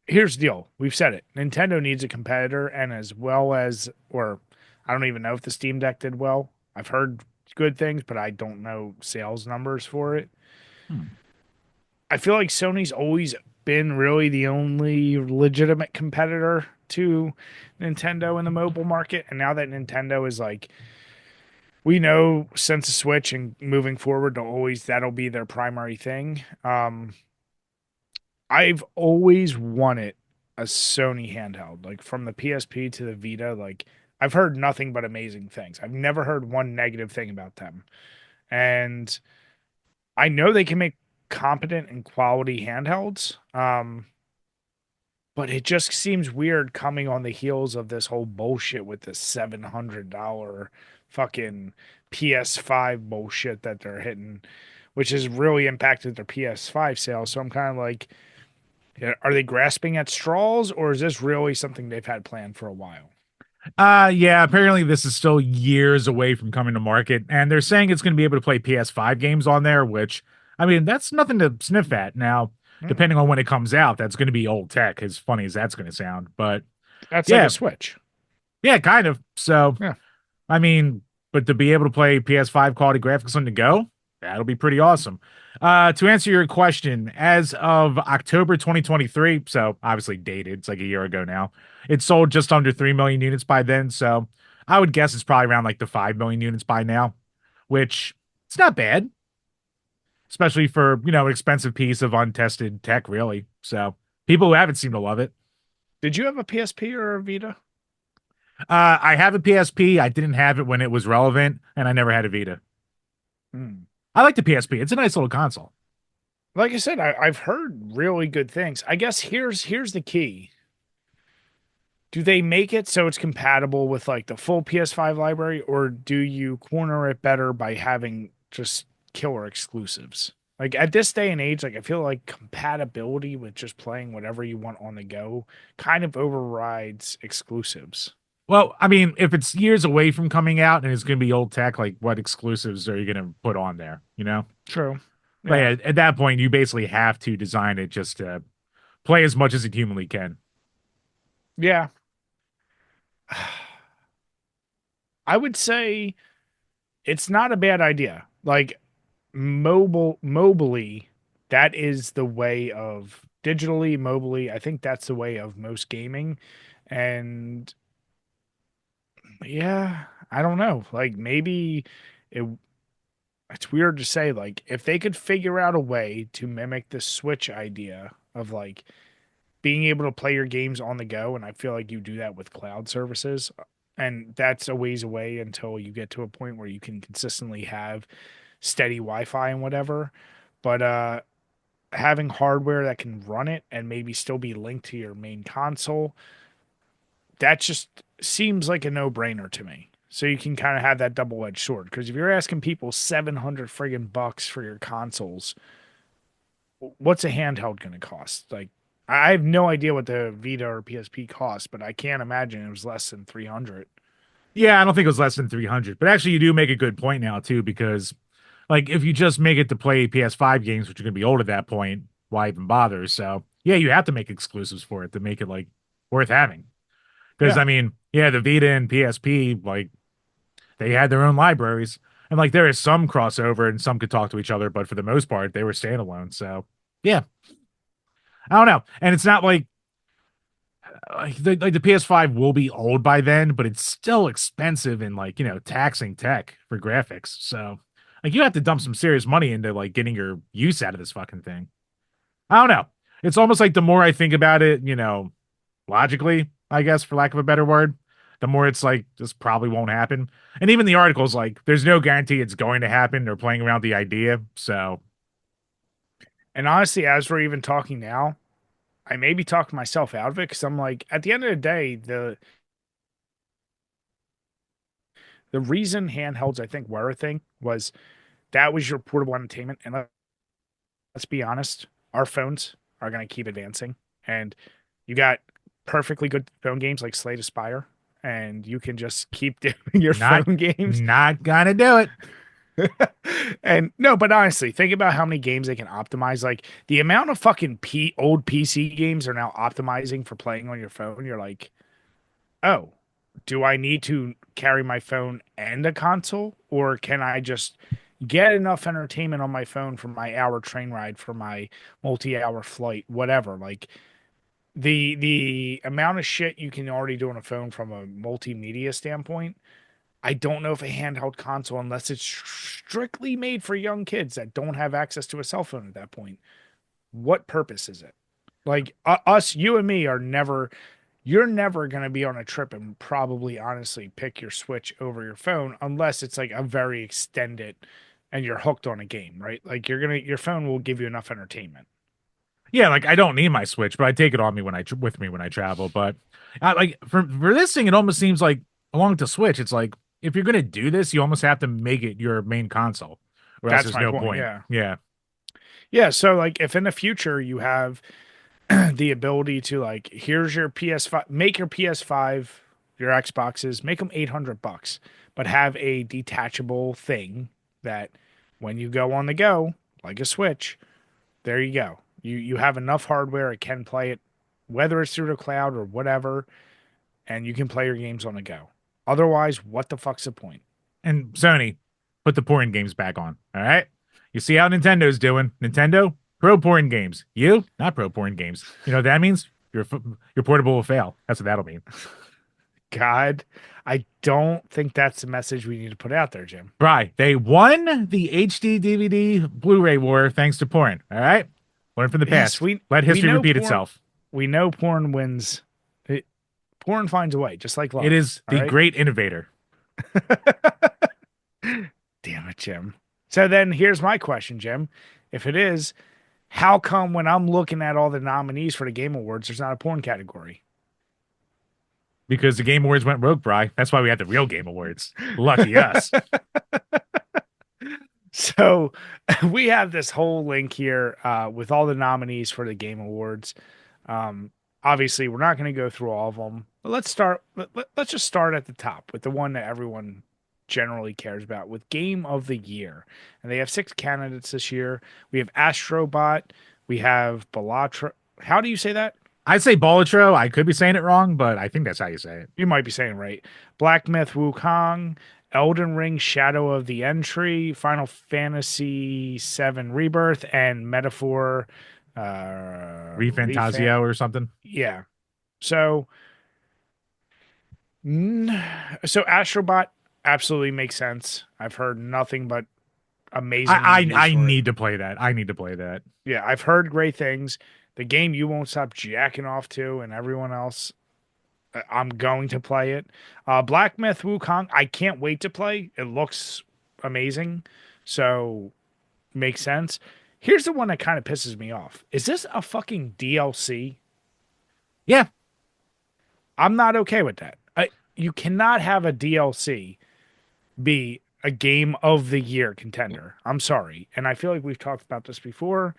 Here's the deal. We've said it. Nintendo needs a competitor, and as well as, or I don't even know if the Steam Deck did well. I've heard good things, but I don't know sales numbers for it. Hmm. I feel like Sony's always been really the only legitimate competitor to Nintendo in the mobile market. And now that Nintendo is like, we know since the Switch and moving forward, that'll be their primary thing. I've always wanted a Sony handheld, like from the PSP to the Vita. Like I've heard nothing but amazing things. I've never heard one negative thing about them. And I know they can make competent and quality handhelds. But it just seems weird coming on the heels of this whole bullshit with this $700 fucking PS5 bullshit that they're hitting, which has really impacted their PS5 sales. So I'm kind of like, yeah, are they grasping at straws, or is this really something they've had planned for a while? Yeah, apparently this is still years away from coming to market, and they're saying it's going to be able to play PS5 games on there, which, I mean, that's nothing to sniff at. Now, Mm, depending on when it comes out, that's going to be old tech, as funny as that's going to sound. But that's like a yeah, Switch. yeah, kind of. So, Yeah. I mean, but to be able to play PS5 quality graphics on the go, that'll be pretty awesome. To answer your question, as of October 2023, so obviously dated, it's like a year ago now, it sold just under 3 million units by then. So I would guess it's probably around like the 5 million units by now, which it's not bad, especially for, an expensive piece of untested tech, really. So people who haven't seem to love it. Did you have a PSP or a Vita? I have a PSP. I didn't have it when it was relevant, and I never had a Vita. Hmm. I like the PSP. It's a nice little console. Like I said, I've heard really good things. I guess here's the key. Do they make it so it's compatible with like the full PS5 library, or do you corner it better by having just killer exclusives? Like at this day and age, like I feel like compatibility with just playing whatever you want on the go kind of overrides exclusives. Well, I mean, if it's years away from coming out and it's going to be old tech, like what exclusives are you going to put on there? True. But Yeah. yeah, at that point, you basically have to design it just to play as much as it humanly can. Yeah. I would say it's not a bad idea. Like mobily, that is the way of digitally, mobily. I think that's the way of most gaming. And yeah, I don't know. Like maybe it it's weird to say like if they could figure out a way to mimic the Switch idea of like being able to play your games on the go, and I feel like you do that with cloud services. And that's a ways away until you get to a point where you can consistently have steady Wi-Fi and whatever. But having hardware that can run it and maybe still be linked to your main console, that just seems like a no-brainer to me. So you can kind of have that double-edged sword. Because if you're asking people 700 friggin' bucks for your consoles, what's a handheld going to cost? Like, I have no idea what the Vita or PSP cost, but I can't imagine it was less than 300. Yeah, I don't think it was less than 300. But actually, you do make a good point now, too, because like if you just make it to play PS5 games, which are going to be old at that point, why even bother? So yeah, you have to make exclusives for it to make it like worth having. Because Yeah, I mean, yeah, the Vita and PSP, like they had their own libraries. And like there is some crossover and some could talk to each other, but for the most part, they were standalone. So yeah, I don't know. And it's not like the PS5 will be old by then, but it's still expensive and like, taxing tech for graphics. So like you have to dump some serious money into like getting your use out of this fucking thing. I don't know. It's almost like the more I think about it, logically, I guess, for lack of a better word, the more it's like this probably won't happen. And even the article's like, there's no guarantee it's going to happen. They're playing around the idea. So And honestly, as we're even talking now, I maybe talked myself out of it because I'm like, at the end of the day, the reason handhelds I think were a thing was that was your portable entertainment. And let's be honest, our phones are going to keep advancing, and you got perfectly good phone games like Slay the Spire, and you can just keep doing your not phone games. not gonna do it. And no, but honestly, think about how many games they can optimize. Like the amount of fucking old PC games are now optimizing for playing on your phone. You're like, oh, do I need to carry my phone and a console, or can I just get enough entertainment on my phone for my hour train ride, for my multi-hour flight, whatever? Like the amount of shit you can already do on a phone from a multimedia standpoint. I don't know if a handheld console, unless it's strictly made for young kids that don't have access to a cell phone at that point, what purpose is it? Like us, you and me are never, you're never going to be on a trip and probably honestly pick your Switch over your phone unless it's like a very extended and you're hooked on a game, right? Like your phone will give you enough entertainment. Yeah, like I don't need my Switch, but I take it on me when with me when I travel. But like for this thing, it almost seems like along with the Switch, it's like if you're gonna do this, you almost have to make it your main console, or else That's there's my no point. point. Yeah. Yeah. Yeah. So, like, if in the future you have the ability to, like, here's your PS5, make your PS5, your Xboxes, make them $800, but have a detachable thing that when you go on the go, like a Switch, there you go. You have enough hardware, it can play it, whether it's through the cloud or whatever, and you can play your games on the go. Otherwise, what the fuck's the point? And Sony, put the porn games back on. All right. You see how Nintendo's doing. Nintendo, pro porn games. You, not pro porn games. You know what that means? Your portable will fail. That's what that'll mean. God, I don't think that's the message we need to put out there, Jim. Bry, they won the HD DVD Blu-ray war thanks to porn. All right. Learn from the Yes, past. we Let we history know repeat porn. itself. We know porn wins. Porn finds a way, just like It love. is All the right. great innovator. Damn it, Jim. So then here's my question, Jim. If it is, how come when I'm looking at all the nominees for the Game Awards, there's not a porn category? Because the Game Awards went rogue, Bry. That's why we had the real Game Awards. Lucky us. So we have this whole link here with all the nominees for the Game Awards. Um, Obviously, we're not going to go through all of them, but let's start. Let's just start at the top with the one that everyone generally cares about, with Game of the Year. And they have six candidates this year. We have Astrobot. We have Balatra. How do you say that? I'd say Bolitro. I could be saying it wrong, but I think that's how you say it. You might be saying it right. Black Myth Wukong, Elden Ring Shadow of the Entry, Final Fantasy VII Rebirth, and Metaphor Refan. Refantasio or something. Yeah. So, so Astrobot absolutely makes sense. I've heard nothing but amazing reviews I for it. need to play that. I need to play that. Yeah, I've heard great things. The game you won't stop jacking off to, and everyone else. I'm going to play it. Black Myth Wukong, I can't wait to play. It looks amazing. So makes sense. Here's the one that kind of pisses me off. Is this a fucking DLC? Yeah, I'm not okay with that. You cannot have a DLC be a game of the year contender. I'm sorry. And I feel like we've talked about this before.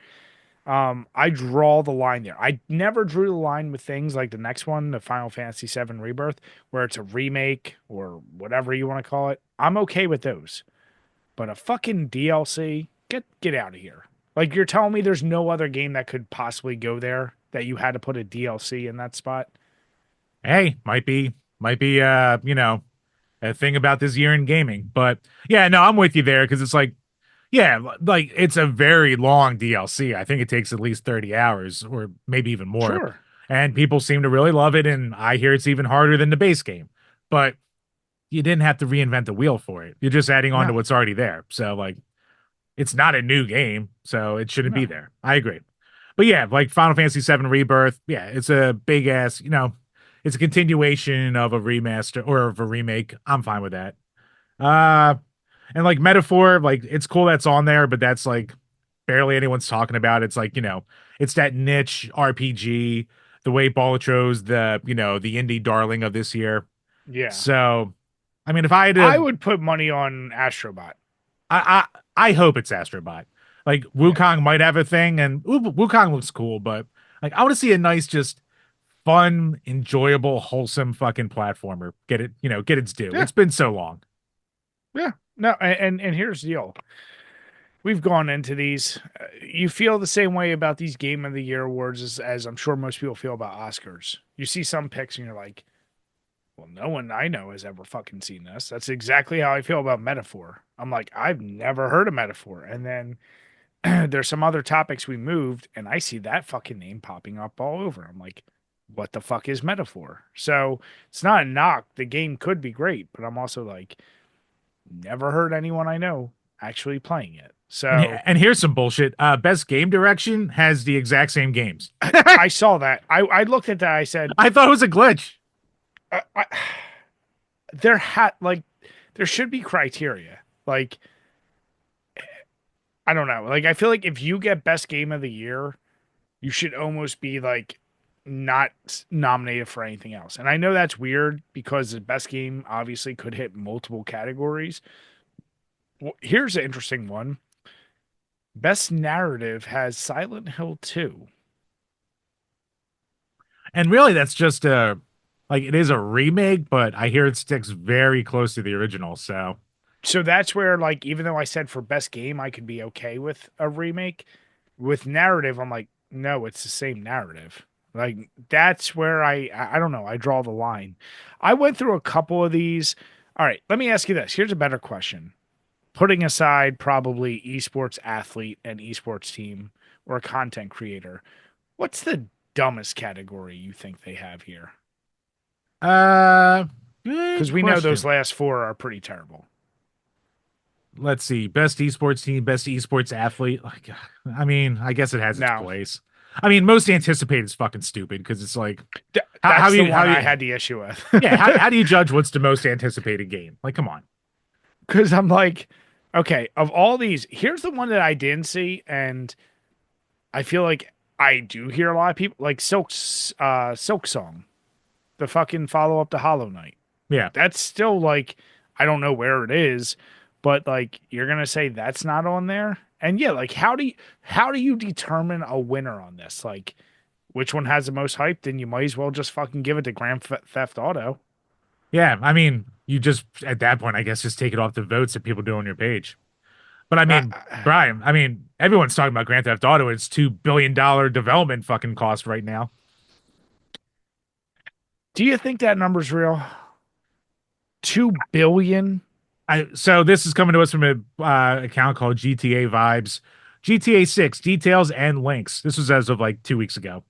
I draw the line there. I never drew the line with things like the next one, the Final Fantasy VII Rebirth, where it's a remake or whatever you want to call it. I'm okay with those. But a fucking DLC, get out of here. Like you're telling me there's no other game that could possibly go there that you had to put a DLC in that spot? hey, might be a thing about this year in gaming. But yeah, no, I'm with you there because it's like, yeah, like it's a very long DLC. I think it takes at least 30 hours or maybe even more. Sure. And people seem to really love it. And I hear it's even harder than the base game. But you didn't have to reinvent the wheel for it. You're just adding on to No, what's already there. So, like, it's not a new game. So it shouldn't be no. there. I agree. But yeah, like Final Fantasy VII Rebirth, yeah, it's a big ass, it's a continuation of a remaster or of a remake. I'm fine with that. Uh, and like Metaphor, like it's cool that's on there, but that's like barely anyone's talking about. It's like, it's that niche RPG, the way Bolitro's the indie darling of this year. Yeah. So, I mean, if I had I to, would put money on Astrobot. I hope it's Astrobot. Like Yeah. Wukong might have a thing, and Wukong looks cool, but like I want to see a nice, just fun, enjoyable, wholesome fucking platformer. Get it, get its due. Yeah. It's been so long. Yeah. No, and here's the deal. We've gone into these. You feel the same way about these Game of the Year awards as I'm sure most people feel about Oscars. You see some picks and you're like, well, no one I know has ever fucking seen this. That's exactly how I feel about Metaphor. I'm like, I've never heard of Metaphor. And then there's some other topics we moved, and I see that fucking name popping up all over. I'm like, what the fuck is Metaphor? So it's not a knock. The game could be great, but I'm also like, never heard anyone I know actually playing it. And So and here's some bullshit. Best game direction has the exact same games. I saw that. I looked at that. I said, I thought it was a glitch. I, like there should be criteria. Like I don't know. Like I feel like if you get best game of the year, you should almost be like not nominated for anything else. And I know that's weird because the best game obviously could hit multiple categories. Well, here's an interesting one. Best narrative has Silent Hill 2. And really, that's just like it is a remake, but I hear it sticks very close to the original. So So that's where like even though I said for best game I could be okay with a remake, with narrative I'm like no, it's the same narrative. Like that's where I don't know, I draw the line. I went through a couple of these. All right, let me ask you this. Here's a better question. Putting aside probably esports athlete and esports team or a content creator, what's the dumbest category you think they have here? uh Because good we know those question. last four are pretty terrible. Let's see. Best esports team, best esports athlete. Like, I mean, I guess it has its Now, place. I mean, most anticipated is fucking stupid because it's like, how that's do the you how one do I you had the issue with. yeah how do you judge what's the most anticipated game? Like, come on. Because I'm like, okay, of all these, here's the one that I didn't see, and I feel like I do hear a lot of people like Silk Song, the fucking follow up to Hollow Knight. Yeah, That's still like I don't know where it is, but like you're gonna say that's not on there, and yeah, like how do you determine a winner on this? Like which one has the most hype? Then you might as well just fucking give it to Theft Auto. yeah. I mean, you just at that point, I guess, just take it off the votes that people do on your page. But I I, mean, I, Brian, I mean, everyone's talking about Grand Theft Auto. It's $2 billion development fucking cost right now. do you think that number's real? 2 billion? So this is coming to us from a account called GTA Vibes. GTA 6 details and links. This was as of like 2 weeks ago.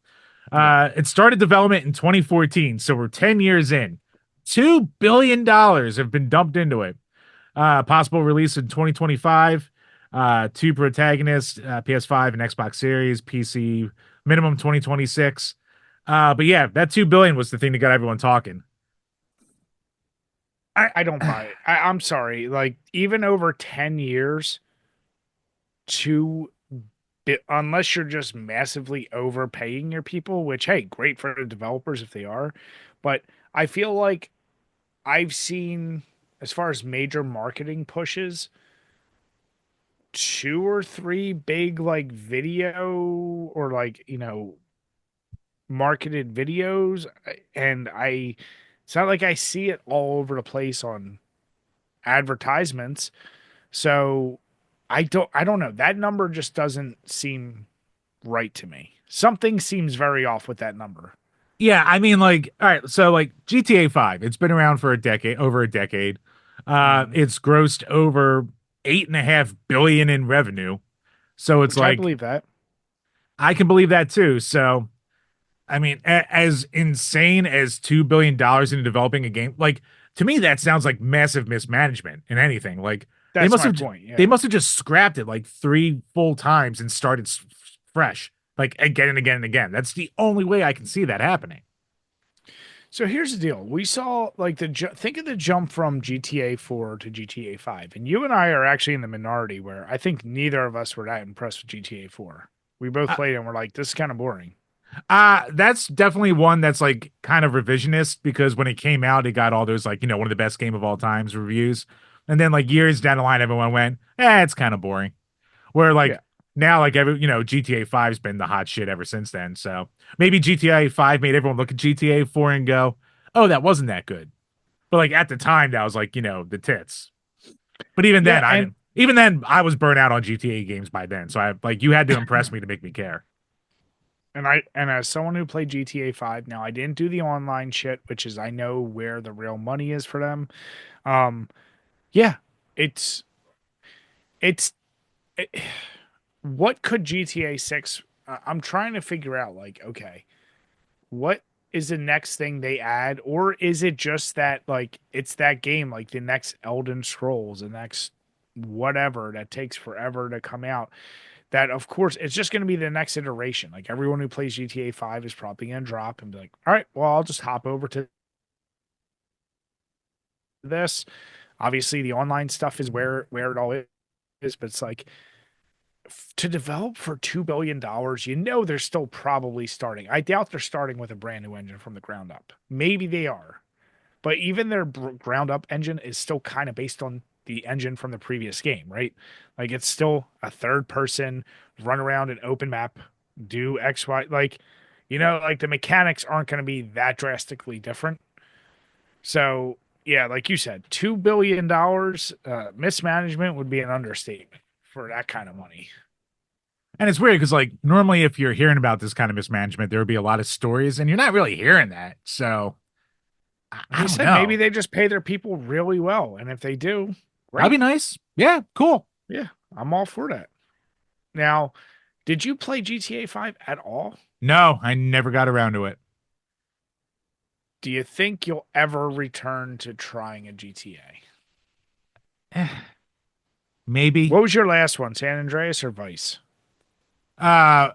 Yeah. It started development in 2014, so we're 10 years in. $2 billion have been dumped into it. Possible release in 2025. Two protagonists, PS5 and Xbox Series, PC, minimum 2026. But yeah, that 2 billion was the thing that got everyone talking. I don't buy it. I'm sorry. Like even over 10 years, two unless you're just massively overpaying your people, which hey, great for the developers if they are, but I feel like I've seen as far as major marketing pushes, two or three big like video or like, marketed videos and I it's not like I see it all over the place on advertisements. So I don't know. That number just doesn't seem right to me. Something seems very off with that number. Yeah, I mean, like, all right, so like GTA 5, it's been around for a decade, over a decade. Mhm. It's grossed over 8.5 billion in revenue. So it's Which I like believe that. I can believe that too. So I mean, as insane as $2 billion into developing a game, like to me, that sounds like massive mismanagement in anything. Like they That's must my have, point. they Yeah. must have just scrapped it like three full times and started fresh, like again and again and again. That's the only way I can see that happening. So here's the deal. We saw like think of the jump from GTA 4 to GTA 5. And you and I are actually in the minority where I think neither of us were that impressed with GTA 4. We both Uh, played it and we're like, this is kind of boring. that's definitely one that's like kind of revisionist because when it came out, it got all those like one of the best game of all times reviews, and then like years down the line, everyone went, it's kind of boring. Where Yeah. like now, like GTA 5's been the hot shit ever since then. So maybe GTA 5 made everyone look at GTA 4 and go, "Oh, that wasn't that good." But like at the time, that was like the tits. But even Yeah, then, I and didn't. Even then, I was burnt out on GTA games by then. So I like you had to impress me to make me care. and as someone who played GTA 5, now I didn't do the online shit, which is I know where the real money is for them. Um yeah, it's it's it, what could GTA 6 I'm trying to figure out like okay, what is the next thing they add, or is it just that like it's that game like the next Elden Scrolls, the next whatever that takes forever to come out, that of course it's just going to be the next iteration. Like everyone who plays GTA 5 is probably going to drop and be like, all right, well, I'll just hop over to this. Obviously the online stuff is where it all is, but it's like to develop for $2 billion, they're still probably starting. I doubt they're starting with a brand new engine from the ground up. Maybe they are, but even their ground up engine is still kind of based on the engine from the previous game, right? Like it's still a third person run around an open map, do X, Y. Like, like the mechanics aren't going to be that drastically different. So, yeah, like you said, $2 billion mismanagement would be an understatement for that kind of money. And it's weird because like normally, if you're hearing about this kind of mismanagement, there would be a lot of stories, and you're not really hearing that. So Like I I don't said, maybe know. they just pay their people really well. And if they do, That'd be great. nice. Yeah, cool. Yeah, I'm all for that. Now, did you play GTA 5 at all? No, I never got around to it. Do you think you'll ever return to trying a GTA? Eh, maybe. What was your last one, San Andreas or Vice? Uh,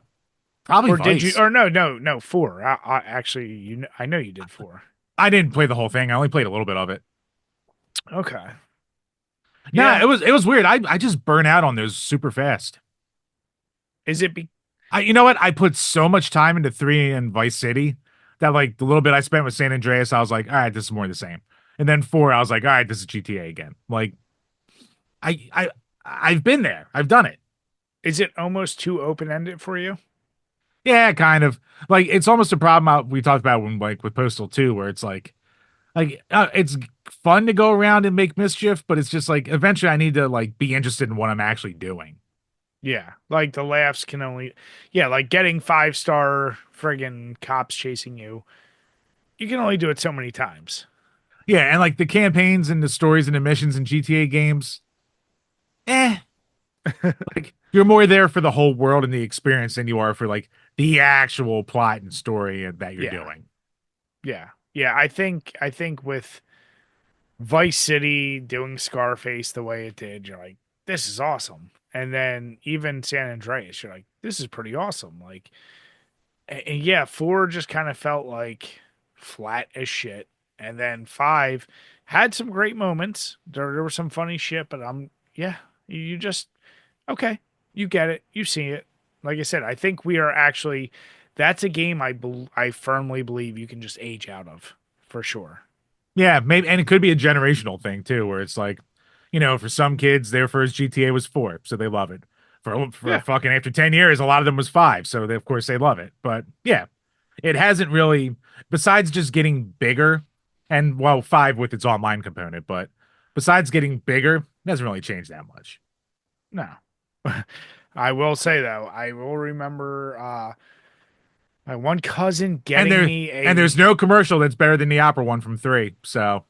Probably Or did you? Vice. Or no, four. I actually, I know you did four. I didn't play the whole thing. I only played a little bit of it. Okay. Nah, Yeah. it was weird. I just burn out on those super fast. Is it? You know what? I put so much time into 3 and Vice City that like the little bit I spent with San Andreas, I was like, all right, this is more the same. And then 4, I was like, all right, this is GTA again. Like I I I've been there. I've done it. Is it almost too open ended for you? Yeah, kind of. Like it's almost a problem we talked about when like with Postal 2, where it's like it's fun to go around and make mischief, but it's just like eventually I need to like be interested in what I'm actually doing. Yeah. Like the laughs can only. Yeah, like getting 5-star friggin' cops chasing you. You can only do it so many times. Yeah, and like the campaigns and the stories and the missions in GTA games, eh, like you're more there for the whole world and the experience than you are for like the actual plot and story that you're Yeah. doing. Yeah. I think with Vice City doing Scarface the way it did, you're like, this is awesome. And then even San Andreas, you're like, this is pretty awesome. Like, and yeah, four just kind of felt like flat as shit. And then five had some great moments. There was some funny shit, but yeah, you just, okay, you get it. You see it. Like I said, I think we are actually, that's a game I firmly believe you can just age out of for sure. Yeah, maybe, and it could be a generational thing too, where it's like, for some kids, their first GTA was 4, so they love it. For Yeah. fucking after 10 years, a lot of them was 5, so of course they love it. But yeah, it hasn't really, besides just getting bigger, and well, 5 with its online component, but besides getting bigger, it hasn't really changed that much. No. I will say though, I will remember My one cousin And getting there me and there's a no commercial that's better than the opera one from 3. So,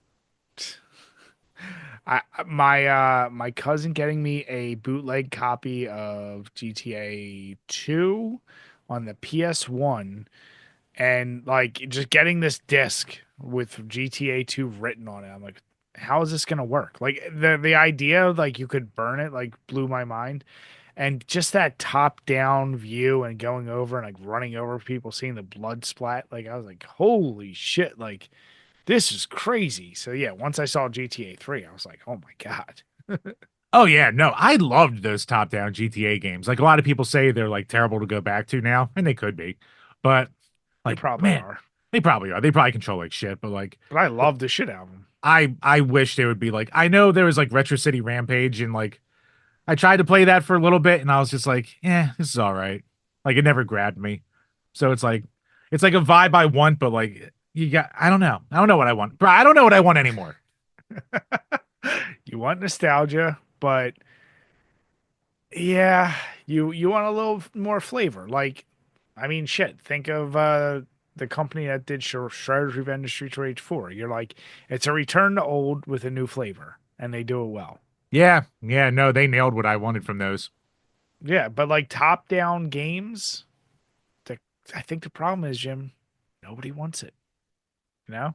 my cousin getting me a bootleg copy of GTA 2 on the PS1 and like just getting this disc with GTA 2 written on it. I'm like, how is this gonna work? Like the idea of like you could burn it like blew my mind. And just that top down view and going over and like running over people, seeing the blood splat, like I was like, holy shit, like this is crazy. So yeah, once I saw GTA 3, I was like, oh my God. oh yeah, no, I loved those top-down GTA games. Like a lot of people say they're like terrible to go back to now, and they could be. But They like, probably man, are. they probably are. They probably control like shit, but like But I love the shit out of them. I wish they would be like I know there was like Retro City Rampage and like I tried to play that for a little bit and I was just like, yeah, this is all right. Like it never grabbed me. So it's like a vibe I want, but like you got I don't know. I don't know what I want. Bro, I don't know what I want anymore. You want nostalgia, but yeah, you want a little more flavor. Like, I mean, shit. Think of the company that did Shredder's Revenge and Streets of Rage 4. You're like, it's a return to old with a new flavor, and they do it well. Yeah, yeah, no, they nailed what I wanted from those. Yeah, but like top down games, the, I think the problem is, Jim, nobody wants it. You know,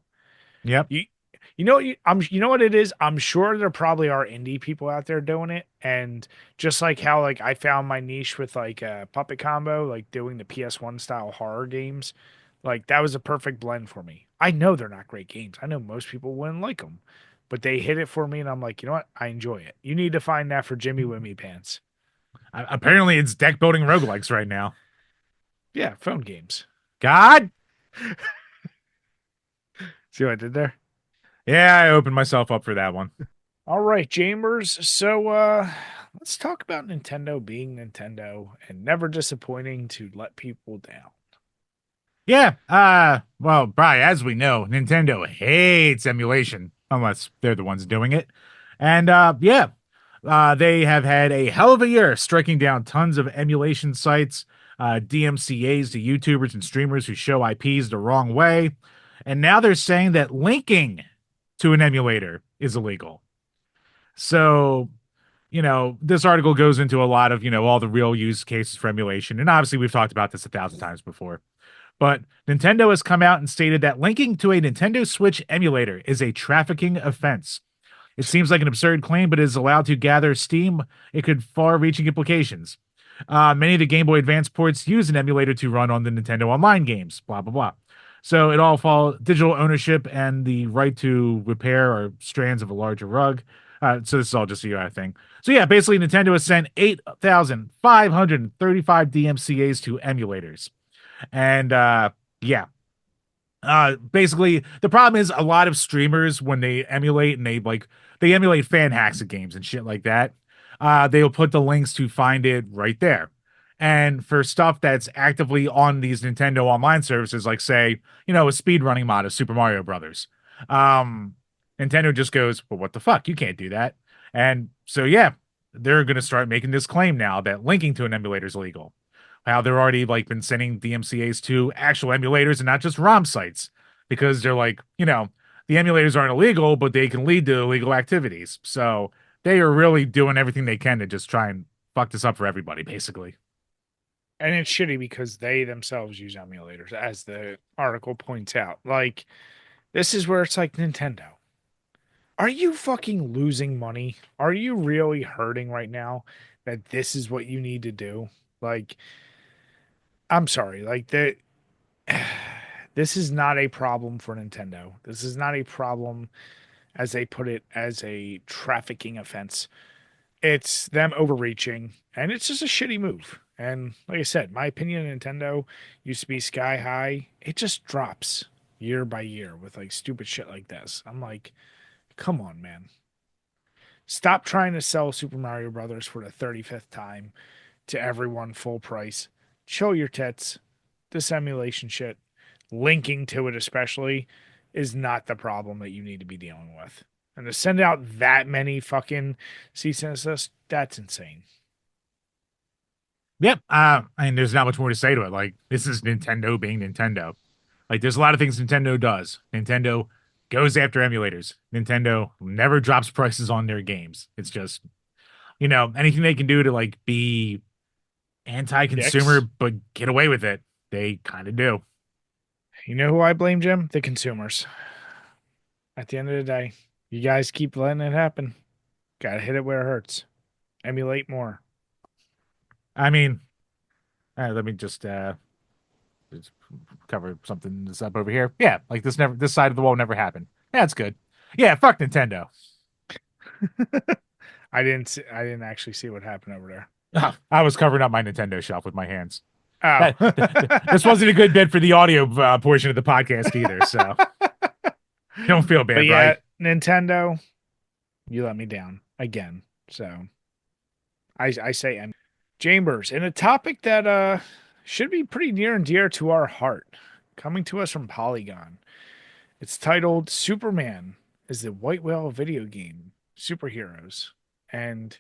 Yep. you you know you know what it is. I'm sure there probably are indie people out there doing it, and just like how like I found my niche with like Puppet Combo, like doing the PS1 style horror games, like that was a perfect blend for me. I know they're not great games. I know most people wouldn't like them, but they hit it for me, and I'm like, you know what? I enjoy it. You need to find that for Jimmy Wimmy Pants. Apparently it's deck building roguelikes right now. Yeah, phone games. God. See what I did there? Yeah, I opened myself up for that one. All right, Jamers. So let's talk about Nintendo being Nintendo and never disappointing to let people down. Yeah, well, Bri, as we know, Nintendo hates emulation unless they're the ones doing it. And yeah, they have had a hell of a year striking down tons of emulation sites, DMCAs to YouTubers and streamers who show IPs the wrong way. And now they're saying that linking to an emulator is illegal. So, this article goes into a lot of, all the real use cases for emulation. And obviously, we've talked about this 1,000 times before. But Nintendo has come out and stated that linking to a Nintendo Switch emulator is a trafficking offense. It seems like an absurd claim, but is allowed to gather steam. It could far-reaching implications. Many of the Game Boy Advance ports use an emulator to run on the Nintendo Online games. Blah blah blah. So it all falls digital ownership and the right to repair are strands of a larger rug. So this is all just a UI thing. So yeah, basically Nintendo has sent 8,535 DMCAs to emulators. And yeah, basically the problem is a lot of streamers when they emulate and they emulate fan hacks of games and shit like that, they'll put the links to find it right there. And for stuff that's actively on these Nintendo online services, like say, a speedrunning mod of Super Mario Brothers, um, Nintendo just goes, well, what the fuck? You can't do that. And so yeah, they're gonna start making this claim now that linking to an emulator is illegal. How they're already like been sending DMCAs to actual emulators and not just ROM sites because they're like, the emulators aren't illegal, but they can lead to illegal activities. So they are really doing everything they can to just try and fuck this up for everybody, basically. And it's shitty because they themselves use emulators, as the article points out. Like, this is where it's like Nintendo. Are you fucking losing money? Are you really hurting right now that this is what you need to do? Like, I'm sorry. Like, this is not a problem for Nintendo. This is not a problem, as they put it, as a trafficking offense. It's them overreaching, and it's just a shitty move. And like I said, my opinion of Nintendo used to be sky high. It just drops year by year with like stupid shit like this. I'm like, come on, man. Stop trying to sell Super Mario Brothers for the 35th time to everyone full price. Show your tits. This emulation shit, linking to it especially, is not the problem that you need to be dealing with. And to send out that many fucking cease and desist, that's insane. Yep. And there's not much more to say to it. Like, this is Nintendo being Nintendo. Like, there's a lot of things Nintendo does. Nintendo goes after emulators. Nintendo never drops prices on their games. It's just, anything they can do to like be anti-consumer Dicks. but get away with it, they kind of do. You know who I blame, Jim? The consumers. At the end of the day, you guys keep letting it happen. Gotta hit it where it hurts. Emulate more. I mean, let me just cover something that's up over here. Yeah, like this side of the wall never happened. Yeah, it's good. Yeah, fuck Nintendo. I didn't actually see what happened over there. I was covering up my Nintendo shelf with my hands. Oh. This wasn't a good bit for the audio portion of the podcast either, so don't feel But bad, yeah, Bry. Nintendo, you let me down again. So I say Chambers, in a topic that should be pretty near and dear to our heart, coming to us from Polygon. It's titled Superman is the White Whale video game superheroes. And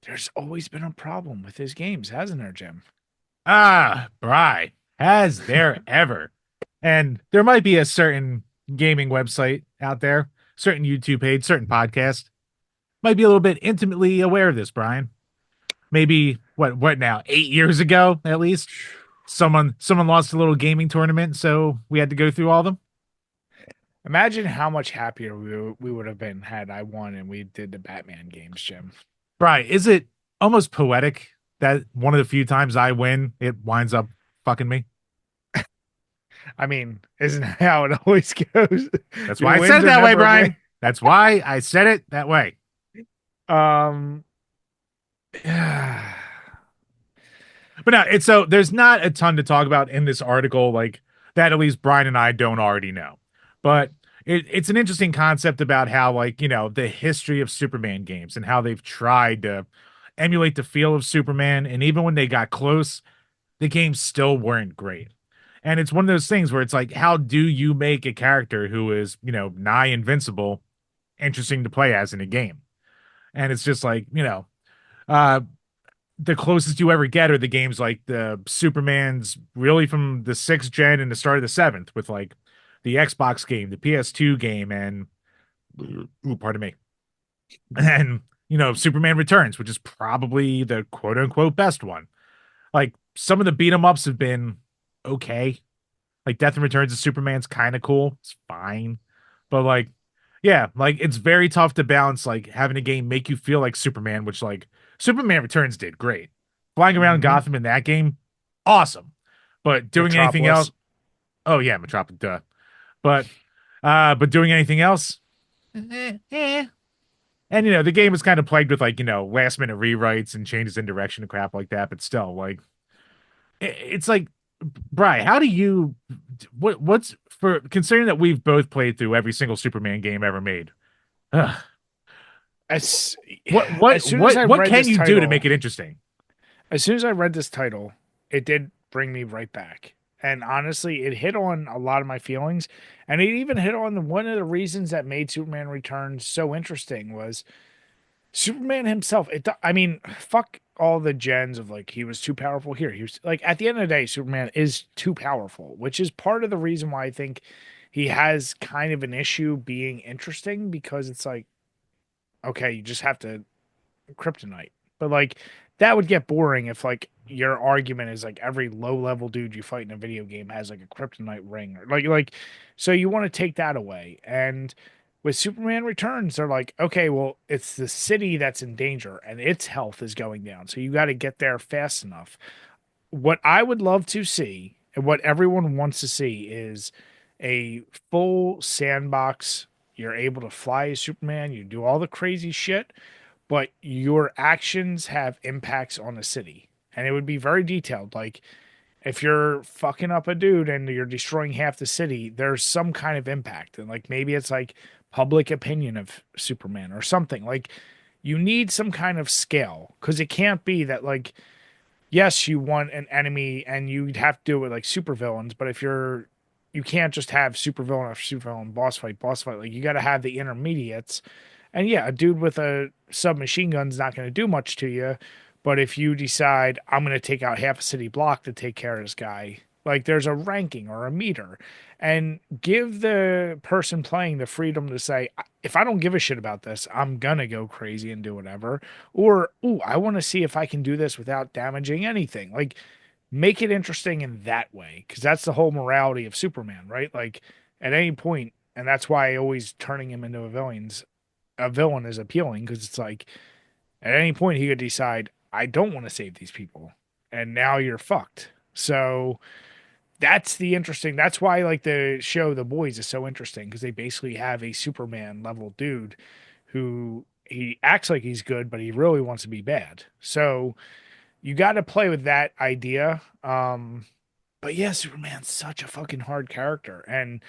there's always been a problem with his games, hasn't there, Jim? Bry, has there ever? And there might be a certain gaming website out there, certain YouTube page, certain podcast might be a little bit intimately aware of this, Brian. Maybe what now? 8 years ago, at least, someone lost a little gaming tournament, so we had to go through all of them. Imagine how much happier we would have been had I won and we did the Batman games, Jim. Brian, is it almost poetic that one of the few times I win, it winds up fucking me? I mean, isn't that how it always goes? That's Your why I said wins it are that way, never Brian. That's why I said it that way. um But no, it's so there's not a ton to talk about in this article, like that at least Brian and I don't already know. But it's an interesting concept about how, like, the history of Superman games and how they've tried to emulate the feel of Superman. And even when they got close, the games still weren't great. And it's one of those things where it's like, how do you make a character who is, nigh invincible interesting to play as in a game? And it's just like, uh, the closest you ever get are the games like the Superman's really from the sixth gen and the start of the seventh with like the Xbox game, the PS2 game, and ooh, pardon me, and Superman Returns, which is probably the quote unquote best one. Like some of the beat 'em ups have been okay. Like Death and Returns of Superman's kind of cool. It's fine. But like, yeah, like it's very tough to balance like having a game make you feel like Superman, which like Superman Returns did great. Flying around mhm. Gotham in that game, awesome. But doing anything else, Metropolis. oh yeah, Metropolis, duh. But doing anything else, eh. And the game is kind of plagued with like, last minute rewrites and changes in direction and crap like that. But still, like it's like, Bri, how do you what's for considering that we've both played through every single Superman game ever made? Ugh, As what as what soon as what I what read can this you do to make title, it interesting? as soon as I read this title, it did bring me right back. And honestly, it hit on a lot of my feelings, and it even hit on one of the reasons that made Superman Returns so interesting was Superman himself. I mean, fuck all the gens of like he was too powerful here. He was like at the end of the day, Superman is too powerful, which is part of the reason why I think he has kind of an issue being interesting because it's like okay, you just have to kryptonite. But like that would get boring if like your argument is like every low level dude you fight in a video game has like a kryptonite ring or like so you want to take that away. And with Superman Returns, they're like, okay, well, it's the city that's in danger and its health is going down. So you got to get there fast enough. What I would love to see and what everyone wants to see is a full sandbox. You're able to fly as Superman, you do all the crazy shit, but your actions have impacts on the city. And it would be very detailed. Like if you're fucking up a dude and you're destroying half the city, there's some kind of impact. And like maybe it's like public opinion of Superman or something. Like you need some kind of scale because it can't be that like yes, you want an enemy and you'd have to do it with like supervillains, but if you can't just have supervillain after supervillain, boss fight. Like you got to have the intermediates. And yeah, a dude with a submachine gun's not going to do much to you, But if you decide I'm going to take out half a city block to take care of this guy, like there's a ranking or a meter, and give the person playing the freedom to say, if I don't give a shit about this, I'm going to go crazy and do whatever. Or, ooh, I want to see if I can do this without damaging anything. Like, make it interesting in that way, because that's the whole morality of Superman, right? Like, at any point, and that's why always turning him into a villain is appealing, because it's like at any point he could decide I don't want to save these people, and now you're fucked. So that's the interesting. That's why like the show The Boys is so interesting, because they basically have a Superman level dude who he acts like he's good, but he really wants to be bad. So you got to play with that idea. But yeah, Superman's such a fucking hard character, and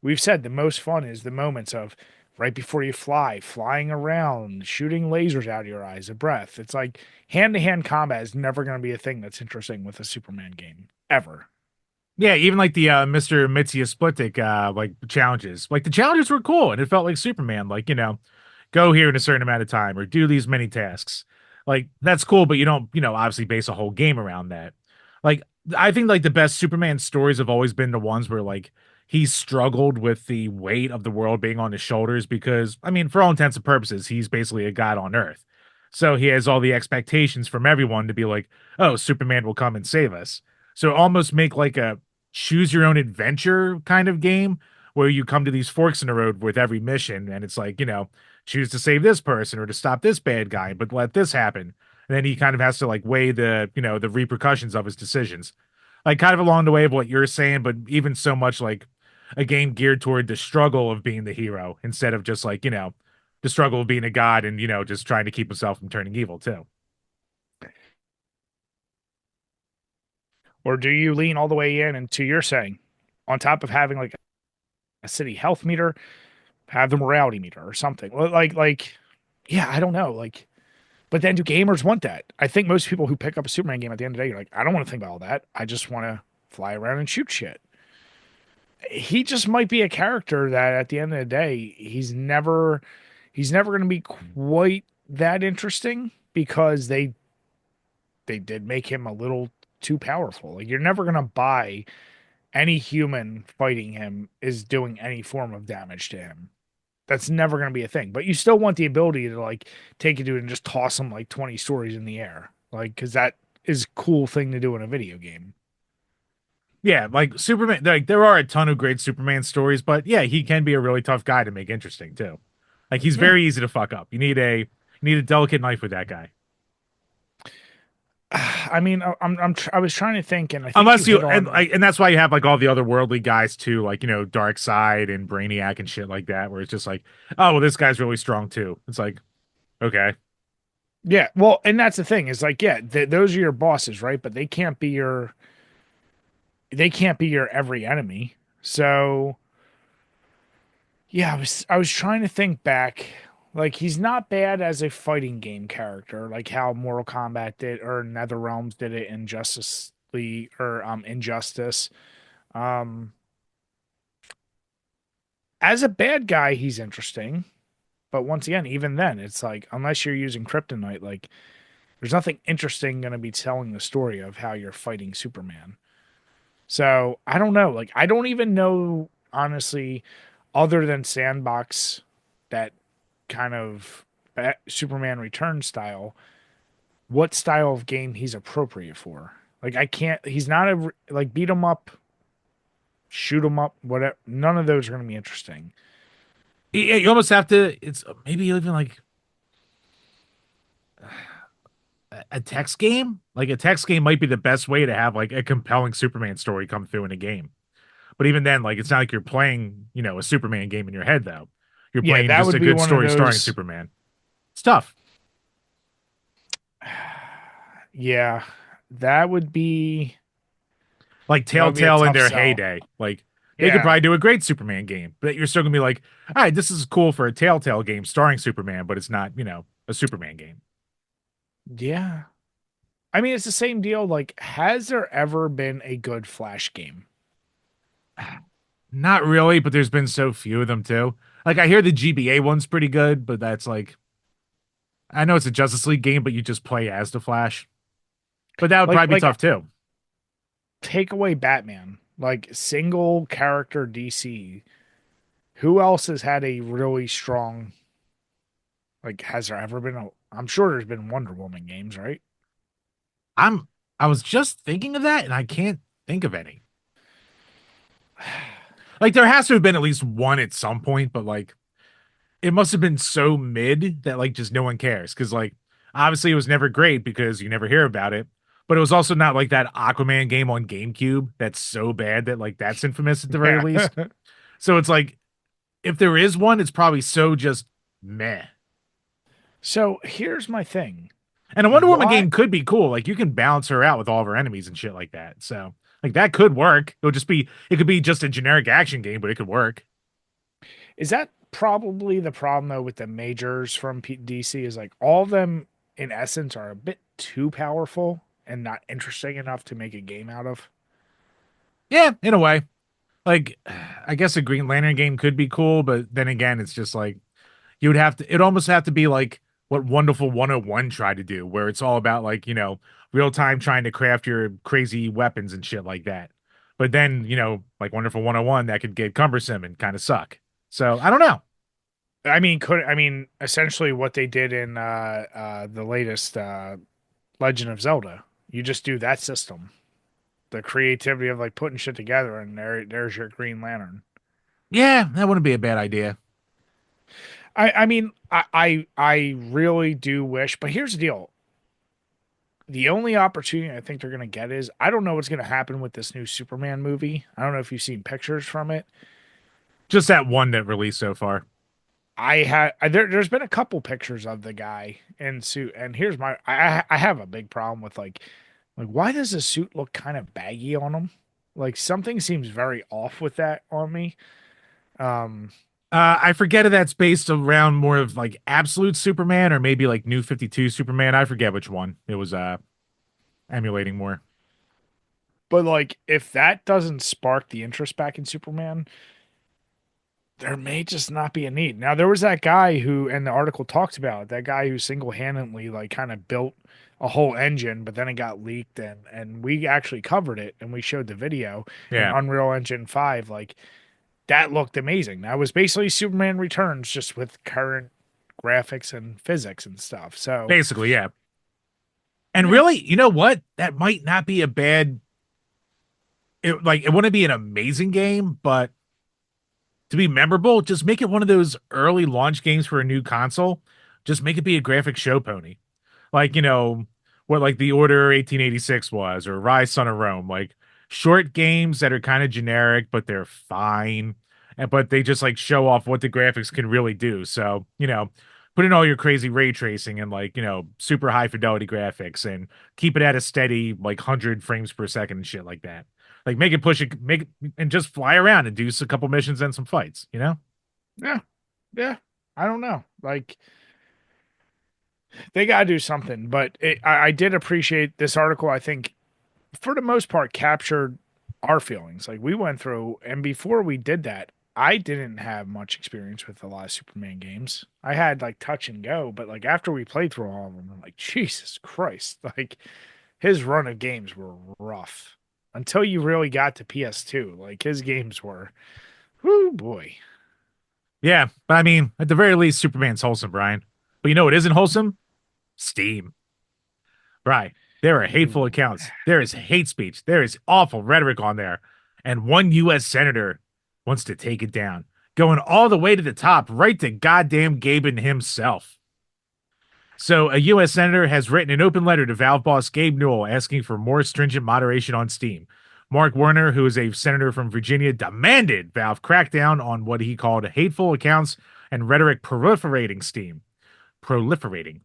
we've said the most fun is the moments of right before you fly, flying around, shooting lasers out of your eyes, a breath. It's like hand to hand combat is never going to be a thing that's interesting with a Superman game ever. Yeah, even like the Mr. Mitsia Splitic like challenges. Like the challenges were cool and it felt like Superman, like, go here in a certain amount of time or do these many tasks. Like that's cool, but you don't, obviously base a whole game around that. Like I think like the best Superman stories have always been the ones where like he struggled with the weight of the world being on his shoulders because I mean, for all intents and purposes, he's basically a god on Earth. So he has all the expectations from everyone to be like, "Oh, Superman will come and save us." So almost make like a choose your own adventure kind of game where you come to these forks in the road with every mission and it's like, choose to save this person or to stop this bad guy, but let this happen. And then he kind of has to like weigh the repercussions of his decisions. Like kind of along the way of what you're saying, but even so much like a game geared toward the struggle of being the hero instead of just like, the struggle of being a god and, just trying to keep himself from turning evil too. Or do you lean all the way in and to your saying, on top of having like a city health meter, have the morality meter or something? Yeah, I don't know. Like, but then do gamers want that? I think most people who pick up a Superman game at the end of the day, you're like, I don't want to think about all that. I just want to fly around and shoot shit. He just might be a character that at the end of the day, he's never going to be quite that interesting because they did make him a little too powerful. Like you're never going to buy any human fighting him is doing any form of damage to him. That's never going to be a thing. But you still want the ability to like take a dude and just toss him like 20 stories in the air. Like cuz that is a cool thing to do in a video game. Yeah, like Superman, like there are a ton of great Superman stories, but yeah, he can be a really tough guy to make interesting too. Like he's Yeah. very easy to fuck up. You need a delicate knife with that guy. I mean, I was trying to think, and I think you Unless you hit on. and that's why you have like all the other worldly guys too, like Dark Side and Brainiac and shit like that, where it's just like, oh well, this guy's really strong too. It's like, okay, Yeah, well, and that's the thing is like, yeah, those are your bosses, right? But they can't be your every enemy. So yeah, I was trying to think back. Like he's not bad as a fighting game character, like how Mortal Kombat did or NetherRealms did it in Justice League or Injustice. Um, as a bad guy, he's interesting. But once again, even then, it's like unless you're using kryptonite, like there's nothing interesting going to be telling the story of how you're fighting Superman. So I don't know. Like I don't even know honestly, other than Sandbox, that kind of Superman Return style, what style of game he's appropriate for. Like I can't. He's not a like beat 'em up, shoot 'em up, whatever. None of those are going to be interesting. yeah, you almost have to. It's maybe even like a text game. Like a text game might be the best way to have like a compelling Superman story come through in a game. But even then, like it's not like you're playing, a Superman game in your head though. You're Yeah, playing that just would a be good one of story starring those. Superman. It's tough. Yeah, that would be Like that would be a Telltale in tough their sell. heyday. Like they could Yeah, probably do a great Superman game, but you're still gonna be like, all right, this is cool for a Telltale game starring Superman, but it's not, a Superman game. yeah. I mean, it's the same deal. Like, has there ever been a good Flash game? Not really, but there's been so few of them too. Like I hear the GBA one's pretty good, but that's like I know it's a Justice League game, but you just play as the Flash. But that would Like probably be like tough too. take away Batman, like single character DC. Who else has had a really strong like has there ever been a I'm sure there's been Wonder Woman games, right? I'm I was just thinking of that and I can't think of any. Like there has to have been at least one at some point, but like it must have been so mid that like just no one cares. Cause like obviously it was never great because you never hear about it. But it was also not like that Aquaman game on GameCube that's so bad that like that's infamous at the very Yeah. least. So it's like if there is one, it's probably so just meh. So here's my thing. And a Wonder Woman Why game could be cool. Like you can balance her out with all of her enemies and shit like that. So like that could work. It could be just a generic action game, but it could work. is that probably the problem though with the majors from DC is like all of them in essence are a bit too powerful and not interesting enough to make a game out of. Yeah, in a way. Like I guess a Green Lantern game could be cool, but then again, it's just like you would have to it'd almost have to be like what Wonderful 101 tried to do, where it's all about like, real time trying to craft your crazy weapons and shit like that. But then, like Wonderful 101, that could get cumbersome and kind of suck. So I don't know. I mean essentially what they did in the latest Legend of Zelda. You just do that system. The creativity of like putting shit together and there's your Green Lantern. Yeah, that wouldn't be a bad idea. I mean I really do wish, but here's the deal. The only opportunity I think they're gonna get is I don't know what's gonna happen with this new Superman movie. I don't know if you've seen pictures from it. Just that one that released so far. There's been a couple pictures of the guy in suit, and here's I have a big problem with like why does the suit look kind of baggy on him? Like something seems very off with that on me. Um, I forget if that's based around more of like absolute Superman or maybe like New 52 Superman. I forget which one it was emulating more. but like if that doesn't spark the interest back in Superman, there may just not be a need. Now there was that guy who, and the article talked about that guy who single-handedly like kind of built a whole engine, but then it got leaked and we actually covered it and we showed the video in Yeah, Unreal Engine 5. Like that looked amazing. That was basically Superman Returns just with current graphics and physics and stuff. So basically, yeah. And yeah, really, you know what? That might not be a bad it wouldn't be an amazing game, but to be memorable, just make it one of those early launch games for a new console. Just make it be a graphic show pony. Like, what like The Order 1886 was, or Rise Son of Rome, like short games that are kind of generic, but they're fine. But they just like show off what the graphics can really do. So, put in all your crazy ray tracing and like, super high fidelity graphics and keep it at a steady like 100 frames per second and shit like that. Like make it and just fly around and do a couple missions and some fights. yeah, yeah. I don't know. Like they gotta do something. But I did appreciate this article. I think for the most part captured our feelings. Like we went through, and before we did that, I didn't have much experience with a lot of Superman games. I had like touch and go, but like after we played through all of them, I'm like, Jesus Christ, like his run of games were rough until you really got to PS2. Like his games were, whoo boy. Yeah, but I mean, at the very least, Superman's wholesome, Brian. But you know what isn't wholesome? Steam. Right. There are hateful Ooh. accounts. There is hate speech. There is awful rhetoric on there. And one U.S. senator wants to take it down, going all the way to the top, right to goddamn Gaben himself. So, a U.S. senator has written an open letter to Valve boss Gabe Newell asking for more stringent moderation on Steam. Mark Warner, who is a senator from Virginia, demanded Valve crack down on what he called hateful accounts and rhetoric proliferating Steam. Proliferating.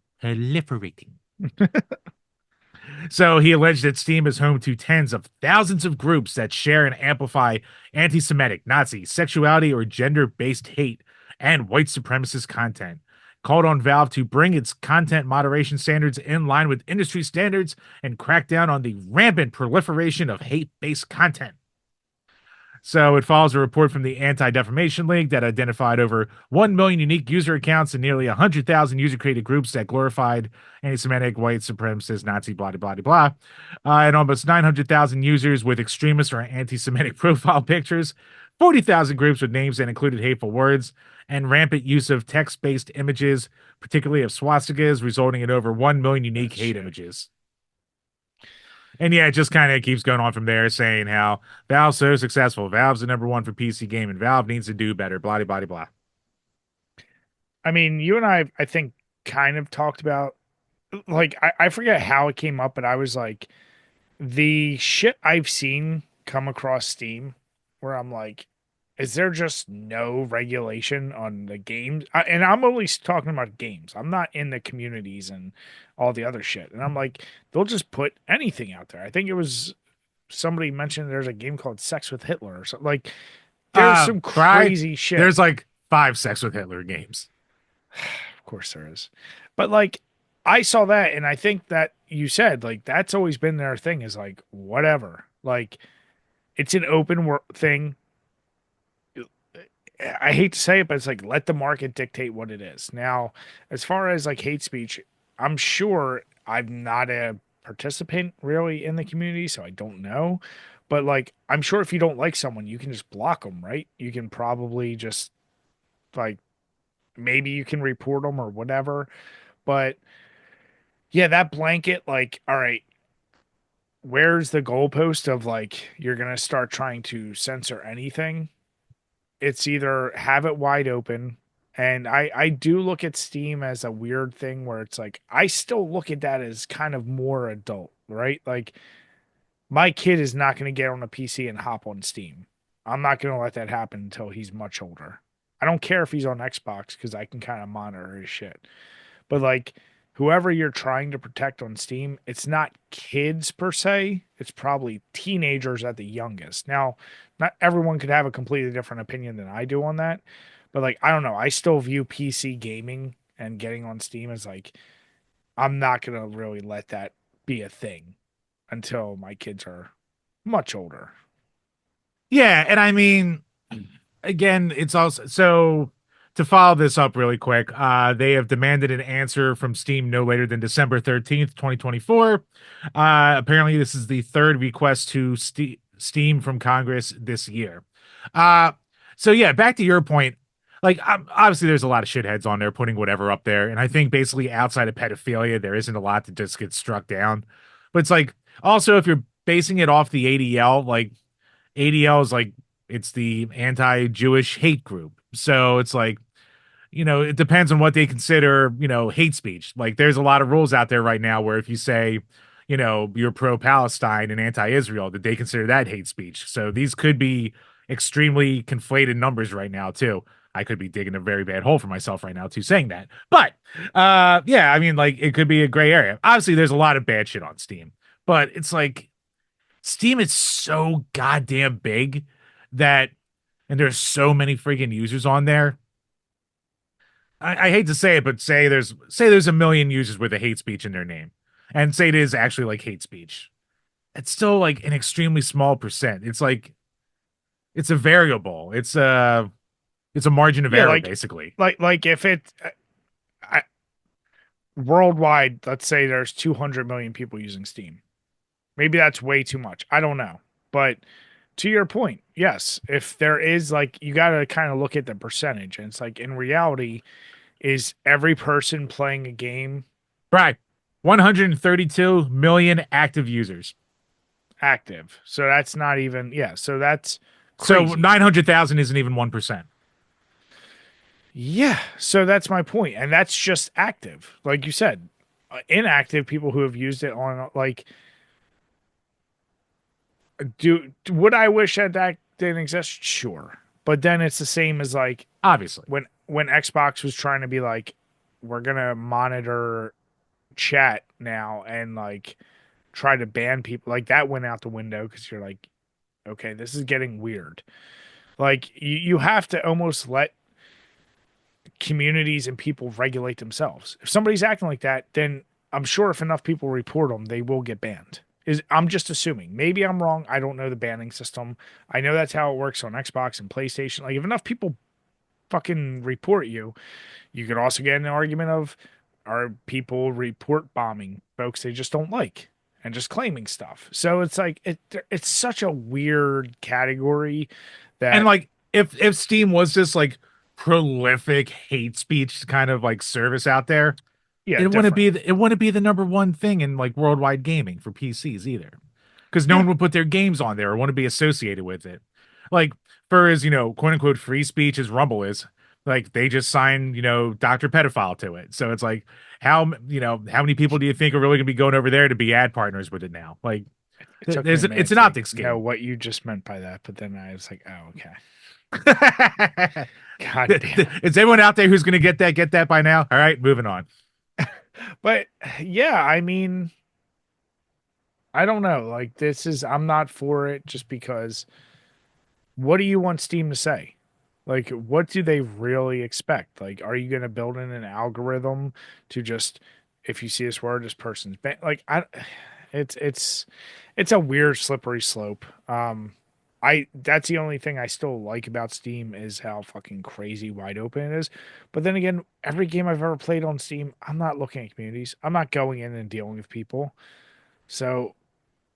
So he alleged that Steam is home to tens of thousands of groups that share and amplify anti Semitic, Nazi, sexuality, or gender based hate and white supremacist content. Called on Valve to bring its content moderation standards in line with industry standards and crack down on the rampant proliferation of hate based content. So it follows a report from the Anti-Defamation League that identified over 1 million unique user accounts and nearly 100,000 user-created groups that glorified anti-Semitic, white supremacist, Nazi, blah, blah, blah, blah. And almost 900,000 users with extremist or anti-Semitic profile pictures, 40,000 groups with names that included hateful words, and rampant use of text-based images, particularly of swastikas, resulting in over 1 million unique That's hate shit. images. And yeah, it just kind of keeps going on from there, saying how Valve's so successful. Valve's the number one for PC game, and Valve needs to do better. Blah, blah, blah, blah. I mean, you and I think, kind of talked about, like, I forget how it came up, but I was like, the shit I've seen come across Steam where I'm like, is there just no regulation on the games? And I'm only talking about games. I'm not in the communities and all the other shit. And I'm like, they'll just put anything out there. I think it was somebody mentioned there's a game called Sex with Hitler or something. Like, there's some Bry, crazy shit. there's like 5 Sex with Hitler games. Of course there is. But like, I saw that and I think that you said like that's always been their thing is like whatever. Like it's an thing. I hate to say it, but it's like let the market dictate what it is. Now, as far as like hate speech, I'm sure I'm not a participant really in the community, so I don't know. But like, I'm sure if you don't like someone, you can just block them, right? You can probably just like maybe you can report them or whatever. But yeah, that blanket, like, all right, where's the goalpost of like you're gonna start trying to censor anything? It's either have it wide open, and I do look at Steam as a weird thing where it's like I still look at that as kind of more adult, right? Like my kid is not gonna get on a PC and hop on Steam. I'm not gonna let that happen until he's much older. I don't care if he's on Xbox because I can kind of monitor his shit. But like whoever you're trying to protect on Steam, it's not kids per se. It's probably teenagers at the youngest. Now, not everyone could have a completely different opinion than I do on that. But like, I don't know. I still view PC gaming and getting on Steam as like, I'm not going to really let that be a thing until my kids are much older. Yeah, and I mean, again, it's also so to follow this up really quick, they have demanded an answer from Steam no later than December 13th, 2024. Apparently, this is the third request to Steam from Congress this year. Uh, so yeah, back to your point. Like, obviously, there's a lot of shitheads on there putting whatever up there, and I think basically outside of pedophilia, there isn't a lot that just gets struck down. But it's like also if you're basing it off the ADL, like ADL is like it's the anti-Jewish hate group. So it's like, it depends on what they consider, hate speech. Like there's a lot of rules out there right now where if you say, you're pro-Palestine and anti-Israel, that they consider that hate speech. So these could be extremely conflated numbers right now too. I could be digging a very bad hole for myself right now too saying that. But yeah, I mean like it could be a gray area. Obviously there's a lot of bad shit on Steam, but it's like Steam is so goddamn big that, and there's so many freaking users on there. I hate to say it, but say there's a million users with a hate speech in their name, and say it is actually like hate speech. It's still like an extremely small percent. It's like it's a variable. It's a margin of Yeah, error basically. like if it I, worldwide, let's say there's 200 million people using Steam. Maybe that's way too much. I don't know. But to your point, yes, if there is like you got to kind of look at the percentage and it's like in reality is every person playing a game Right. 132 million active users. active. So that's not even so that's So crazy. 900,000 isn't even 1%. Yeah, so that's my point and that's just active. Like you said, inactive people who have used it on like would I wish that didn't exist? Sure. But then it's the same as like Obviously. when Xbox was trying to be like, we're gonna monitor chat now and like try to ban people, like that went out the window because you're like, okay, this is getting weird. Like you have to almost let communities and people regulate themselves. If somebody's acting like that, then I'm sure if enough people report them, they will get banned. Is I'm just assuming. Maybe I'm wrong. I don't know the banning system. I know that's how it works on Xbox and PlayStation. Like if enough people fucking report you, you could also get an argument of are people report bombing folks they just don't like and just claiming stuff. So it's like it's such a weird category And that like if Steam was this like prolific hate speech kind of like service out there, yeah, different. it wouldn't be the number one thing in like worldwide gaming for PCs either. Because no Yeah, one would put their games on there or want to be associated with it. Like for as, quote unquote free speech as Rumble is, like they just signed, Dr. Pedophile to it. So it's like how many people do you think are really gonna be going over there to be ad partners with it now? Like it took me a it's minute an to optics know game. what you just meant by that, but then I was like, oh, okay. God damn it. Is anyone out there who's gonna get that by now? All right, moving on. But yeah, I mean, I don't know. Like this is I'm not for it just because what do you want Steam to say? Like, what do they really expect? Like, are you going to build in an algorithm to just, if you see this word, this person's like, it's, it's a weird slippery slope. That's the only thing I still like about Steam is how fucking crazy wide open it is. But then again, every game I've ever played on Steam, I'm not looking at communities. I'm not going in and dealing with people. So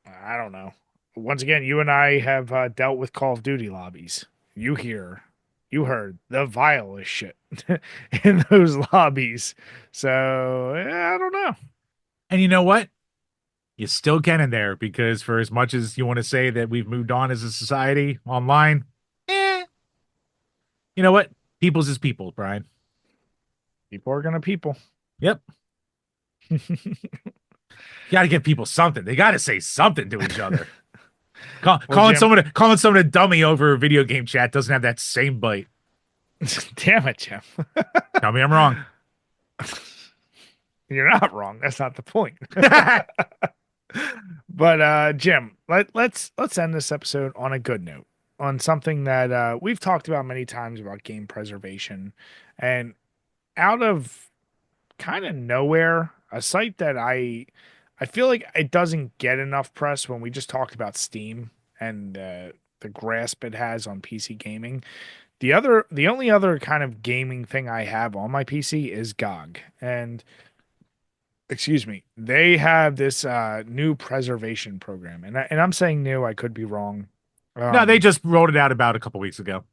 I don't know. Once again, you and I have dealt with Call of Duty lobbies. You hear, you heard the vilest shit in those lobbies. So I don't know. And you know what? You still can in there because for as much as you want to say that we've moved on as a society online, eh, you know what? People's is people, Brian. People are gonna people. Yep. You got to give people something. They got to say something to each other. Well, Jim, Calling someone a dummy over a video game chat doesn't have that same bite. damn it, Jim. Tell me I'm wrong. You're not wrong. That's not the point. But Jim, let's end this episode on a good note, on something that we've talked about many times about game preservation, and out of kind of nowhere, a site that I feel like it doesn't get enough press when we just talked about Steam and the grasp it has on PC gaming. The only other kind of gaming thing I have on my PC is GOG, and excuse me, they have this new preservation program, and I'm saying new, I could be wrong. No, they Um, just rolled it out about a couple weeks ago.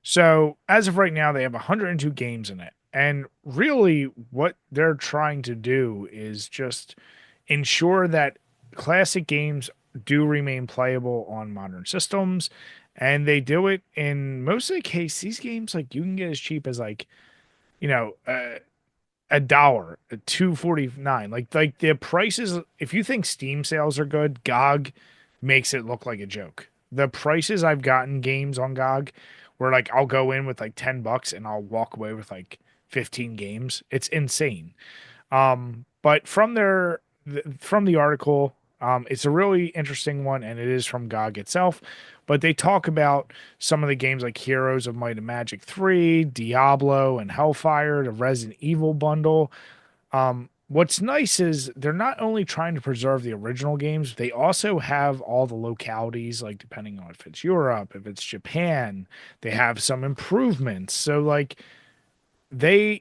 So as of right now, they have 102 games in it. And really, what they're trying to do is just ensure that classic games do remain playable on modern systems. And they do it in most of the case, these games, like you can get as cheap as like, you know, $1, 2.49. Like the prices, if you think Steam sales are good, GOG makes it look like a joke. The prices I've gotten games on GOG where like I'll go in with like $10 and I'll walk away with like 15 games. It's insane. But from the article, it's a really interesting one, and it is from GOG itself. But they talk about some of the games like Heroes of Might and Magic 3, Diablo, and Hellfire, the Resident Evil bundle. What's nice is they're not only trying to preserve the original games, they also have all the localities, like depending on if it's Europe, if it's Japan, they have some improvements. So like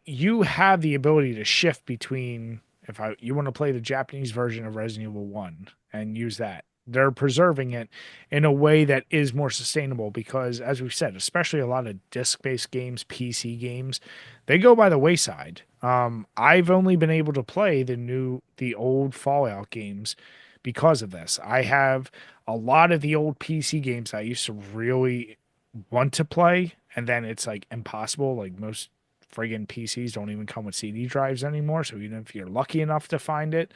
you have the ability to shift between if you want to play the Japanese version of Resident Evil 1 and use that. They're preserving it in a way that is more sustainable because as we've said, especially a lot of disc-based games, PC games, they go by the wayside. I've only been able to play the old Fallout games because of this. I have a lot of the old PC games I used to really want to play, and then it's like impossible. Like most friggin' PCs don't even come with CD drives anymore. So even if you're lucky enough to find it,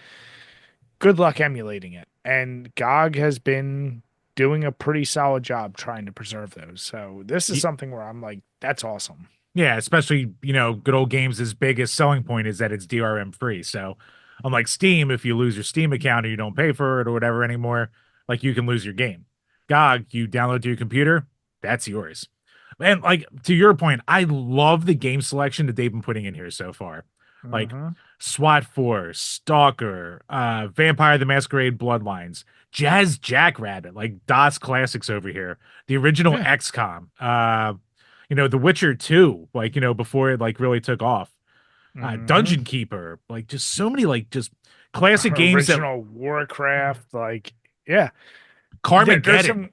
good luck emulating it. And GOG has been doing a pretty solid job trying to preserve those. So this is something where I'm like, that's awesome. Yeah, especially, good old games' biggest selling point is that it's DRM free. So, unlike Steam, if you lose your Steam account or you don't pay for it or whatever anymore, like you can lose your game. GOG, you download to your computer, that's yours. And like to your point, I love the game selection that they've been putting in here so far. like Mm-hmm. SWAT Force, Stalker, Vampire the Masquerade Bloodlines, Jazz Jackrabbit, like DOS classics over here. The original Yeah. XCOM, The Witcher 2, like, before it like really took off. Mm-hmm. Dungeon Keeper, like just so many like just classic games that Original Warcraft, like, yeah. There's Carmageddon. some,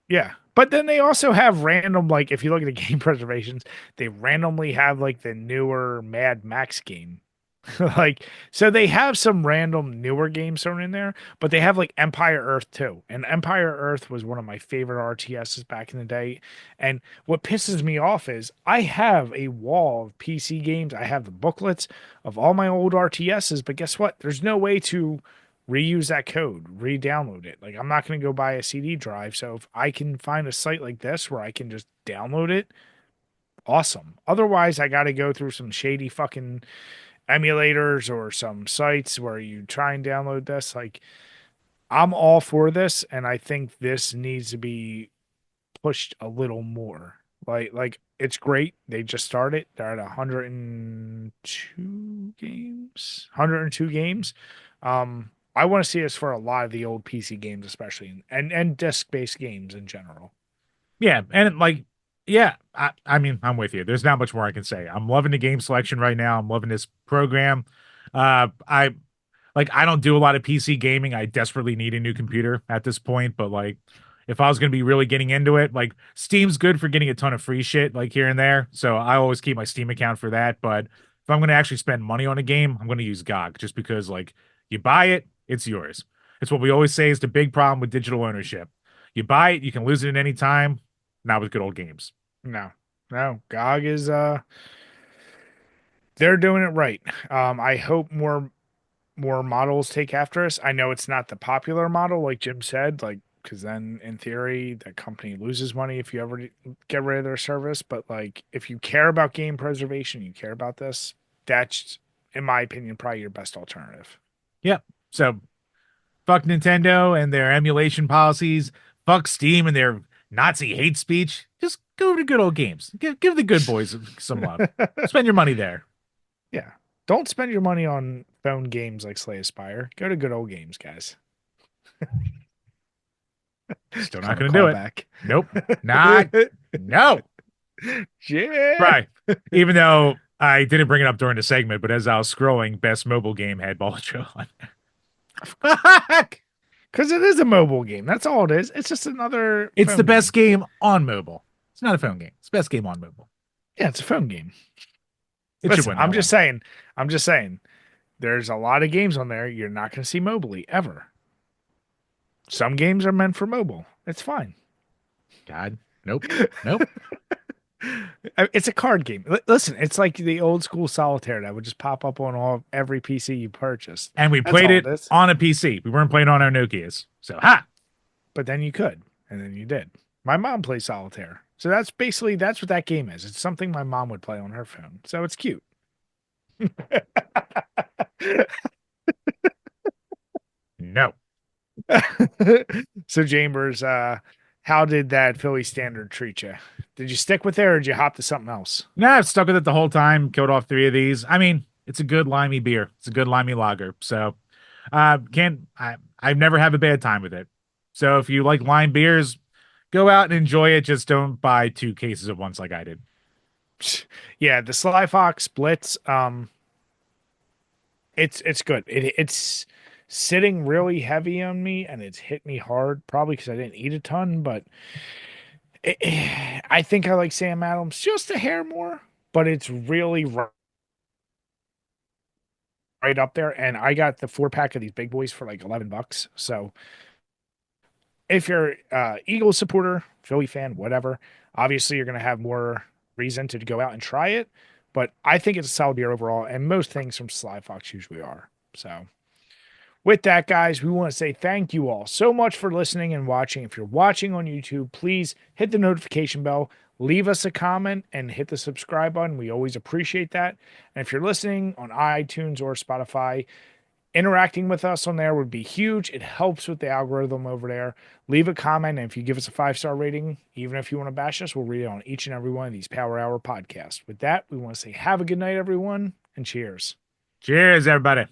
yeah. But then they also have random, like, if you look at the game preservations, they randomly have like the newer Mad Max game. Like, so they have some random newer games thrown in there, but they have like Empire Earth too. And Empire Earth was one of my favorite RTSs back in the day. And what pisses me off is I have a wall of PC games. I have the booklets of all my old RTSs, but guess what? There's no way to reuse that code, re-download it. Like, I'm not going to go buy a CD drive. So if I can find a site like this where I can just download it, awesome. Otherwise, I got to go through some shady fucking emulators or some sites where you try and download this. Like, I'm all for this, and I think this needs to be pushed a little more. Like it's great. They just started. They're at 102 games. 102 games. I want to see this for a lot of the old PC games, especially, and disc-based games in general. Yeah, and like, yeah, I mean, I'm with you. There's not much more I can say. I'm loving the game selection right now. I'm loving this program. I like I don't do a lot of PC gaming. I desperately need a new computer at this point, but like if I was going to be really getting into it, like Steam's good for getting a ton of free shit like here and there. So I always keep my Steam account for that, but if I'm going to actually spend money on a game, I'm going to use GOG just because like you buy it, it's yours. It's what we always say is the big problem with digital ownership. You buy it, you can lose it at any time. Not with good old games. No, no, GOG is they're doing it right. I hope more models take after us. I know it's not the popular model, like Jim said, like because then in theory the company loses money if you ever get rid of their service. But like if you care about game preservation, you care about this, that's in my opinion probably your best alternative. Yep. So fuck Nintendo and their emulation policies. Fuck Steam and their Nazi hate speech. Just go to good old games. Give the good boys some love. Spend your money there. Yeah. Don't spend your money on phone games like Slay Aspire. Go to good old games, guys. Still not Kind of going to do it. callback. Nope. Not. No. Yeah. Right. Even though I didn't bring it up during the segment, but as I was scrolling, best mobile game had Ball Trail on. Fuck. Because it is a mobile game. That's all it is. It's just another It's the phone best game. game on mobile. It's not a phone game. It's the best game on mobile. Yeah, it's a phone game. It should Listen, win I'm that just one. saying, I'm just saying, there's a lot of games on there you're not going to see mobily ever. Some games are meant for mobile. It's fine. God. Nope. Nope. It's a card game. Listen, it's like the old school solitaire that would just pop up on every PC you purchased. And we That's played all it it is. on a PC. We weren't playing on our Nokias. So, ha! But then you could, and then you did. My mom plays solitaire. So that's what that game is. It's something my mom would play on her phone. So it's cute. No. So Chambers, how did that Philly standard treat you? Did you stick with it or did you hop to something else? No, I've stuck with it the whole time. Killed off three of these. I mean, it's a good limey beer. It's a good limey lager. So, can't I've never had a bad time with it. So if you like lime beers, go out and enjoy it. Just don't buy two cases at once like I did. Yeah, the Sly Fox Blitz, it's good. It's sitting really heavy on me and it's hit me hard, probably because I didn't eat a ton, but I think I like Sam Adams just a hair more, but it's really right up there. And I got the 4 pack of these big boys for like $11. So if you're Eagles supporter, Philly fan, whatever, obviously you're going to have more reason to go out and try it. But I think it's a solid beer overall, and most things from Sly Fox usually are. So with that, guys, we want to say thank you all so much for listening and watching. If you're watching on YouTube, please hit the notification bell, leave us a comment, and hit the subscribe button. We always appreciate that. And if you're listening on iTunes or Spotify, interacting with us on there would be huge. It helps with the algorithm over there. Leave a comment, and if you give us a 5-star rating, even if you want to bash us, we'll read it on each and every one of these Power Hour podcasts. With that, we want to say have a good night, everyone, and cheers. Cheers, everybody.